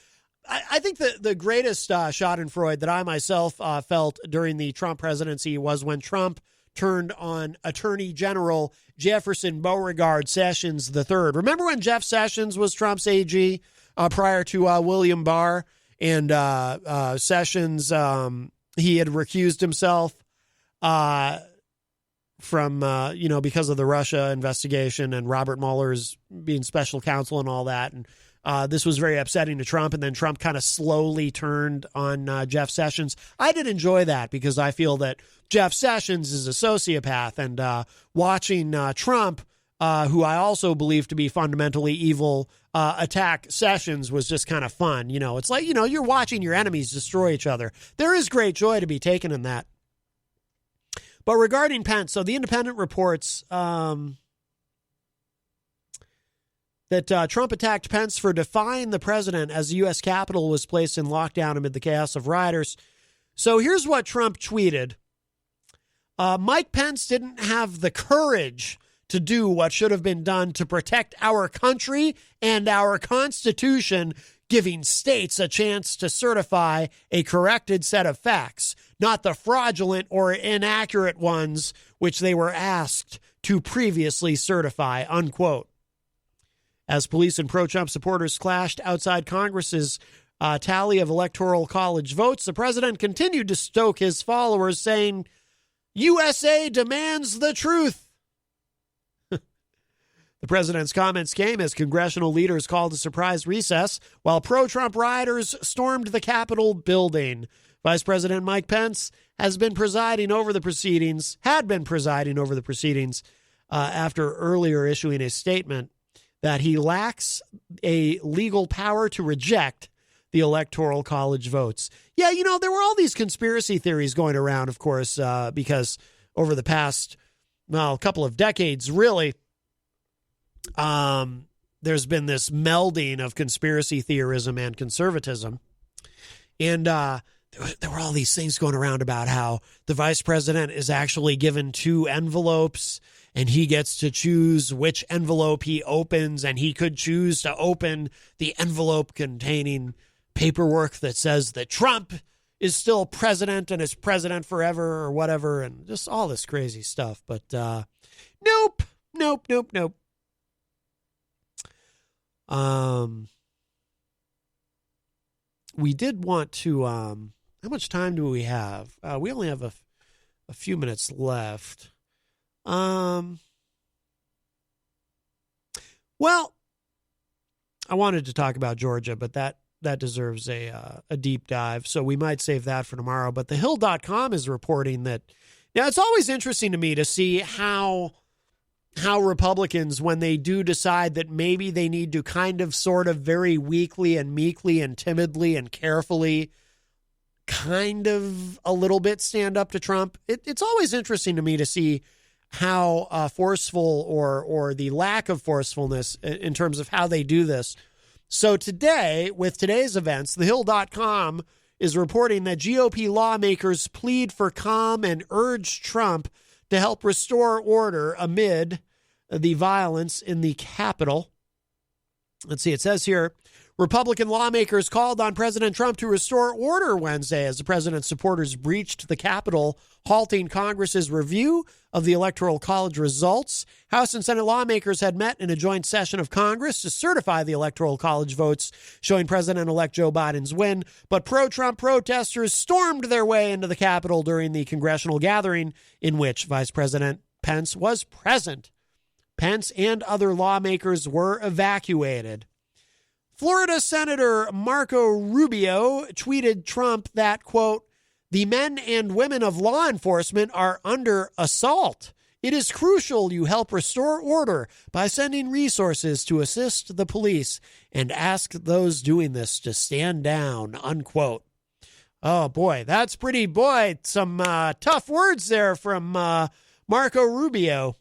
I think the greatest schadenfreude that I myself felt during the Trump presidency was when Trump turned on Attorney General Jefferson Beauregard Sessions III. Remember when Jeff Sessions was Trump's AG prior to William Barr? And Sessions, he had recused himself from, because of the Russia investigation and Robert Mueller's being special counsel and all that. And this was very upsetting to Trump. And then Trump kind of slowly turned on Jeff Sessions. I did enjoy that because I feel that Jeff Sessions is a sociopath. And watching Trump, who I also believe to be fundamentally evil, attack Sessions was just kind of fun. It's like, you're watching your enemies destroy each other. There is great joy to be taken in that. But regarding Pence, so the Independent reports that Trump attacked Pence for defying the president as the U.S. Capitol was placed in lockdown amid the chaos of rioters. So here's what Trump tweeted. Mike Pence didn't have the courage to do what should have been done to protect our country and our Constitution, giving states a chance to certify a corrected set of facts, not the fraudulent or inaccurate ones which they were asked to previously certify, unquote. As police and pro-Trump supporters clashed outside Congress's tally of Electoral College votes, the president continued to stoke his followers, saying, USA demands the truth. The president's comments came as congressional leaders called a surprise recess while pro-Trump rioters stormed the Capitol building. Vice President Mike Pence had been presiding over the proceedings after earlier issuing a statement that he lacks a legal power to reject the Electoral College votes. Yeah, there were all these conspiracy theories going around, of course, because over the past, couple of decades, really, there's been this melding of conspiracy theorism and conservatism. And there were all these things going around about how the vice president is actually given 2 envelopes and he gets to choose which envelope he opens, and he could choose to open the envelope containing paperwork that says that Trump is still president and is president forever or whatever, and just all this crazy stuff. But nope. We did want to, how much time do we have? We only have a few minutes left. Well, I wanted to talk about Georgia, but that deserves a deep dive, so we might save that for tomorrow. But thehill.com is reporting that, now it's always interesting to me to see how Republicans, when they do decide that maybe they need to kind of sort of very weakly and meekly and timidly and carefully kind of a little bit stand up to Trump, it's always interesting to me to see how forceful or the lack of forcefulness in terms of how they do this. So today, with today's events, thehill.com is reporting that GOP lawmakers plead for calm and urge Trump to help restore order amid the violence in the Capitol. Let's see, it says here, Republican lawmakers called on President Trump to restore order Wednesday as the president's supporters breached the Capitol, halting Congress's review of the Electoral College results. House and Senate lawmakers had met in a joint session of Congress to certify the Electoral College votes showing President-elect Joe Biden's win, but pro-Trump protesters stormed their way into the Capitol during the congressional gathering in which Vice President Pence was present. Pence and other lawmakers were evacuated. Florida Senator Marco Rubio tweeted Trump that, quote, "The men and women of law enforcement are under assault. It is crucial you help restore order by sending resources to assist the police and ask those doing this to stand down," unquote. Oh, boy, that's some tough words there from Marco Rubio.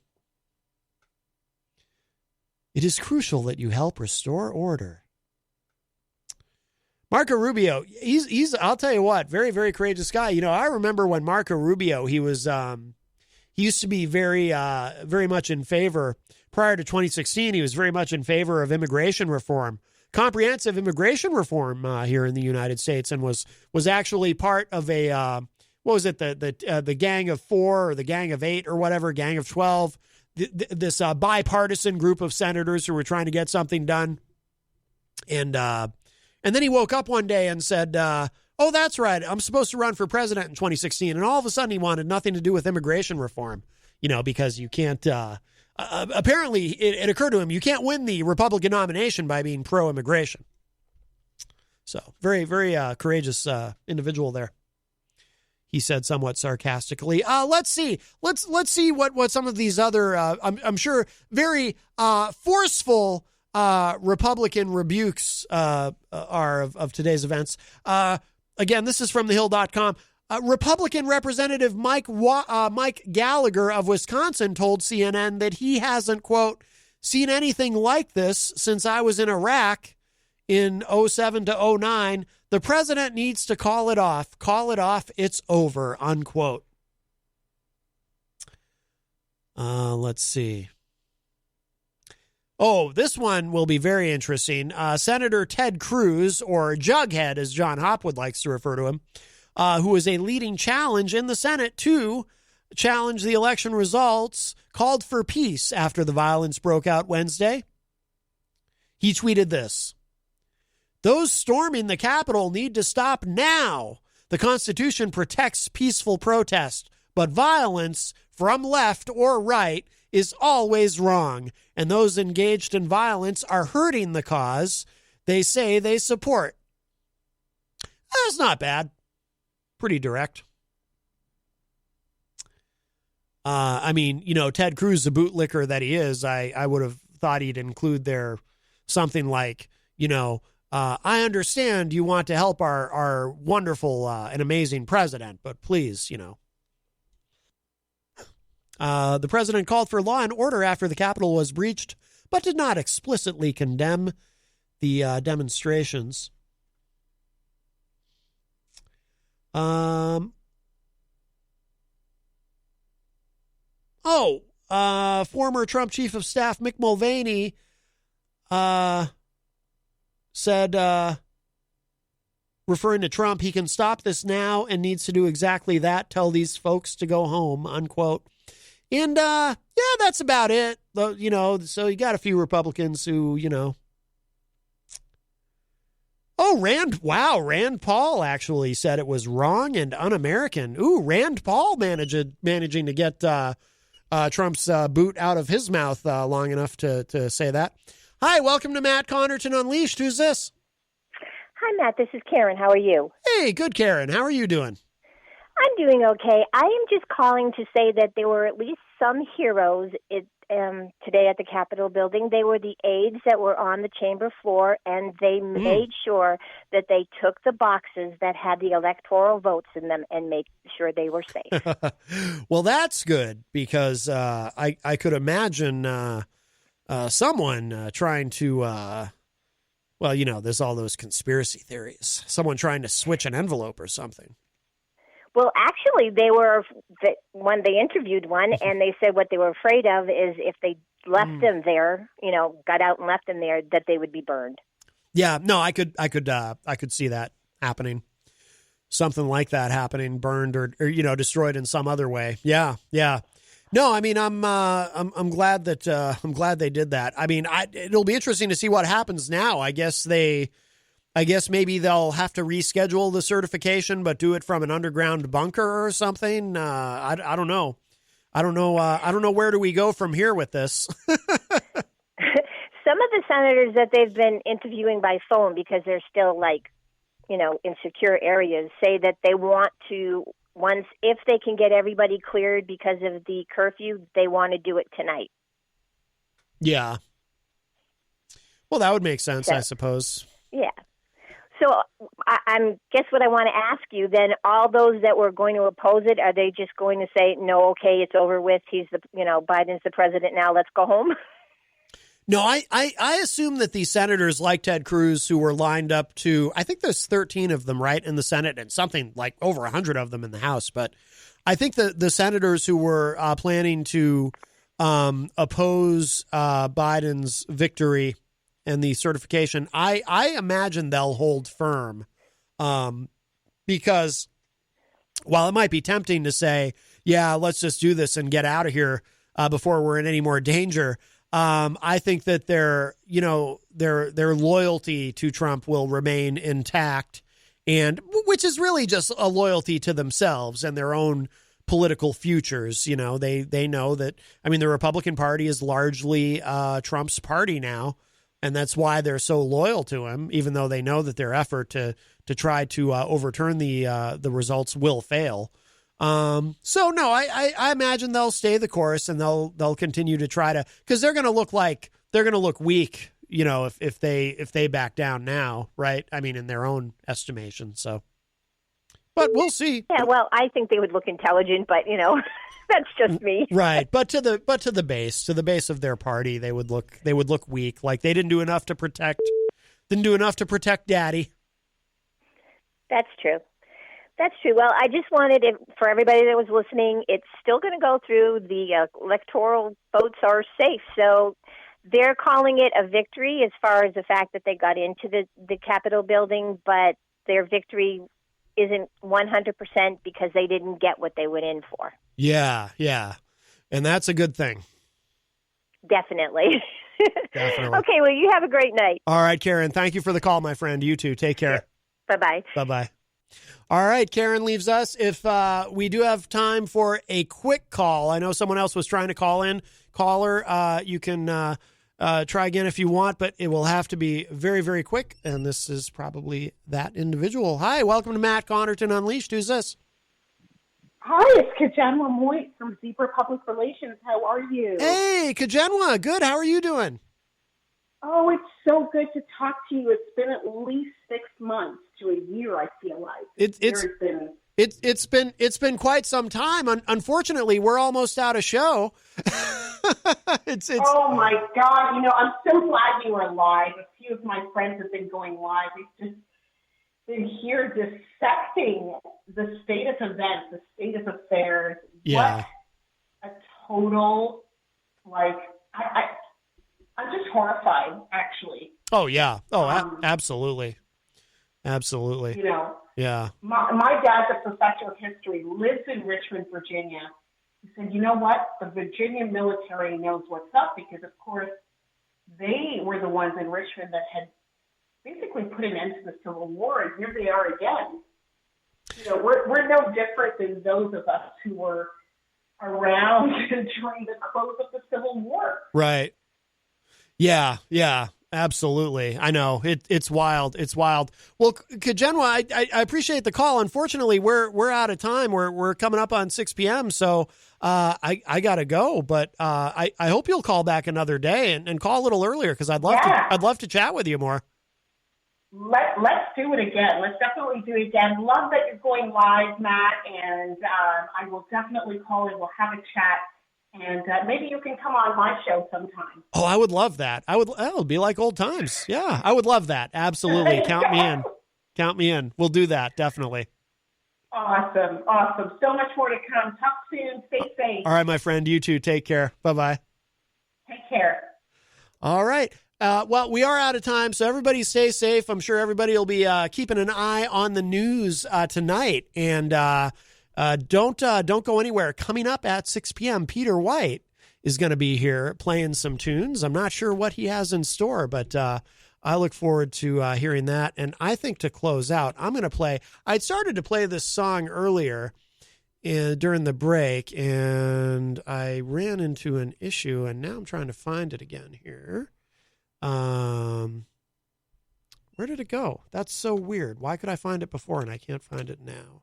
It is crucial that you help restore order. Marco Rubio, he's I'll tell you what, very, very courageous guy. I remember when Marco Rubio, he used to be very much in favor, prior to 2016, he was very much in favor of immigration reform, comprehensive immigration reform here in the United States, and was actually part of a, the Gang of Four or the Gang of Eight or whatever, Gang of 12, this bipartisan group of senators who were trying to get something done. And then he woke up one day and said, oh, that's right, I'm supposed to run for president in 2016. And all of a sudden he wanted nothing to do with immigration reform, because you can't, apparently it occurred to him, you can't win the Republican nomination by being pro-immigration. So very, very courageous individual there, he said somewhat sarcastically. Let's see what some of these other, I'm sure, very forceful Republican rebukes are of today's events. Again, this is from thehill.com. Republican Representative Mike Gallagher of Wisconsin told CNN that he hasn't, quote, seen anything like this since I was in Iraq in 07 to 09. The president needs to call it off. Call it off. It's over, unquote. Let's see. Oh, this one will be very interesting. Senator Ted Cruz, or Jughead, as John Hopwood likes to refer to him, who is a leading challenge in the Senate to challenge the election results, called for peace after the violence broke out Wednesday. He tweeted this: "Those storming the Capitol need to stop now. The Constitution protects peaceful protest, but violence from left or right is always wrong, and those engaged in violence are hurting the cause they say they support. That's not bad. Pretty direct. I mean, Ted Cruz, the bootlicker that he is, I would have thought he'd include there something like, I understand you want to help our wonderful and amazing president, but please, the president called for law and order after the Capitol was breached, but did not explicitly condemn the demonstrations. Former Trump chief of staff Mick Mulvaney said, referring to Trump, he can stop this now and needs to do exactly that. Tell these folks to go home, unquote. And, that's about it. So you got a few Republicans who, Rand Paul actually said it was wrong and un-American. Ooh, Rand Paul managing to get Trump's boot out of his mouth long enough to say that. Hi, welcome to Matt Connarton Unleashed. Who's this? Hi, Matt. This is Karen. How are you? Hey, good, Karen. How are you doing? I'm doing okay. I am just calling to say that there were at least some heroes today at the Capitol building. They were the aides that were on the chamber floor, and they made sure that they took the boxes that had the electoral votes in them and made sure they were safe. Well, that's good, because I could imagine someone trying to, there's all those conspiracy theories. Someone trying to switch an envelope or something. Well, actually, when they interviewed one, and they said what they were afraid of is if they left them there, got out and left them there, that they would be burned. Yeah, no, I could see that happening. Something like that happening, burned or destroyed in some other way. Yeah. No, I mean, I'm glad that they did that. I mean, it'll be interesting to see what happens now. I guess maybe they'll have to reschedule the certification, but do it from an underground bunker or something. I don't know. I don't know. Where do we go from here with this? Some of the senators that they've been interviewing by phone, because they're still in secure areas, say that they want to, if they can get everybody cleared because of the curfew, they want to do it tonight. Yeah. Well, that would make sense, I suppose. Yeah. So I guess what I want to ask you then, all those that were going to oppose it, are they just going to say, no, okay, it's over with. He's Biden's the president now. Let's go home. No, I assume that the senators like Ted Cruz who were lined up to, I think there's 13 of them, right, in the Senate, and something like over 100 of them in the House. But I think the senators who were planning to oppose Biden's victory and the certification, I imagine they'll hold firm, because while it might be tempting to say, yeah, let's just do this and get out of here before we're in any more danger, I think that their loyalty to Trump will remain intact, and which is really just a loyalty to themselves and their own political futures. They know that, I mean, the Republican Party is largely Trump's party now. And that's why they're so loyal to him, even though they know that their effort to try to overturn the results will fail. So no, I imagine they'll stay the course, and they'll continue to try to, because they're going to look weak, if they back down now, right? I mean, in their own estimation. So, but we'll see. Yeah, well, I think they would look intelligent, but that's just me. Right. But to the base of their party, they would look weak. Like they didn't do enough to protect Daddy. That's true. Well, I just wanted for everybody that was listening, it's still going to go through. The electoral votes are safe. So they're calling it a victory as far as the fact that they got into the Capitol building, but their victory isn't 100% because they didn't get what they went in for. Yeah. And that's a good thing. Definitely. Definitely. Okay, well, you have a great night. All right, Karen, thank you for the call, my friend. You too. Take care. Bye-bye. Bye-bye. All right, Karen leaves us. If we do have time for a quick call, I know someone else was trying to call in. Caller, you can try again if you want, but it will have to be very, very quick. And this is probably that individual. Hi, welcome to Matt Connarton Unleashed. Who's this? Hi, it's Kojenwa Moitt from Zebra Public Relations. How are you? Hey, Kojenwa. Good. How are you doing? Oh, it's so good to talk to you. It's been at least 6 months to a year, I feel like. It's been quite some time. Unfortunately, we're almost out of show. it's Oh my God! I'm so glad you were live. A few of my friends have been going live. We've just been here dissecting the state of events, the state of affairs. Yeah. What a total I'm just horrified, actually. Oh yeah. Oh, absolutely. Absolutely. Yeah. My dad's a professor of history, lives in Richmond, Virginia. He said, you know what? The Virginia military knows what's up because, of course, they were the ones in Richmond that had basically put an end to the Civil War, and here they are again. We're no different than those of us who were around during the close of the Civil War. Right. Yeah, absolutely. I know it's wild. It's wild. Well, Kojenwa, I appreciate the call. Unfortunately, we're out of time. We're coming up on 6 p.m. So I gotta go. But I hope you'll call back another day and call a little earlier because I'd love to chat with you more. Let's do it again. Let's definitely do it again. Love that you're going live, Matt, and I will definitely call and we'll have a chat. And maybe you can come on my show sometime. Oh, I would love that. That would be like old times. Yeah, I would love that. Absolutely. Count me in. Count me in. We'll do that. Definitely. Awesome. So much more to come. Talk soon. Stay safe. All right, my friend. You too. Take care. Bye-bye. Take care. All right. Well, we are out of time, so everybody stay safe. I'm sure everybody will be keeping an eye on the news tonight. And don't go anywhere. Coming up at 6 p.m., Peter White is going to be here playing some tunes. I'm not sure what he has in store, but I look forward to hearing that. And I think to close out, I'm going to play. I started to play this song earlier during the break, and I ran into an issue, and now I'm trying to find it again here. Where did it go? That's so weird. Why could I find it before and I can't find it now?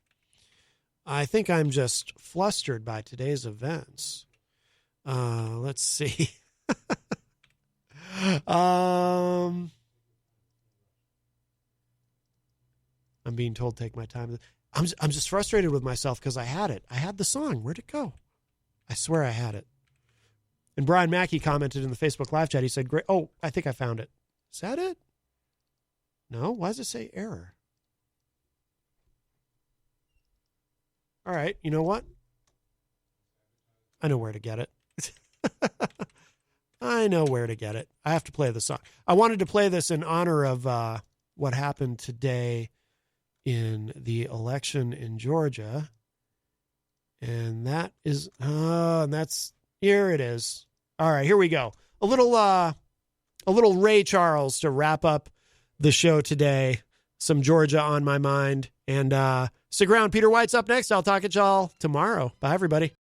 I think I'm just flustered by today's events. Let's see. I'm being told take my time. I'm just frustrated with myself because I had it. I had the song. Where'd it go? I swear I had it. And Brian Mackey commented in the Facebook live chat. He said, "Great. Oh, I think I found it. Is that it? No? Why does it say error? All right. You know what? I know where to get it. I know where to get it. I have to play the song. I wanted to play this in honor of what happened today in the election in Georgia. And that is, here it is. All right, here we go. A little Ray Charles to wrap up the show today. Some Georgia on my mind. And stick around. Peter White's up next. I'll talk at y'all tomorrow. Bye, everybody.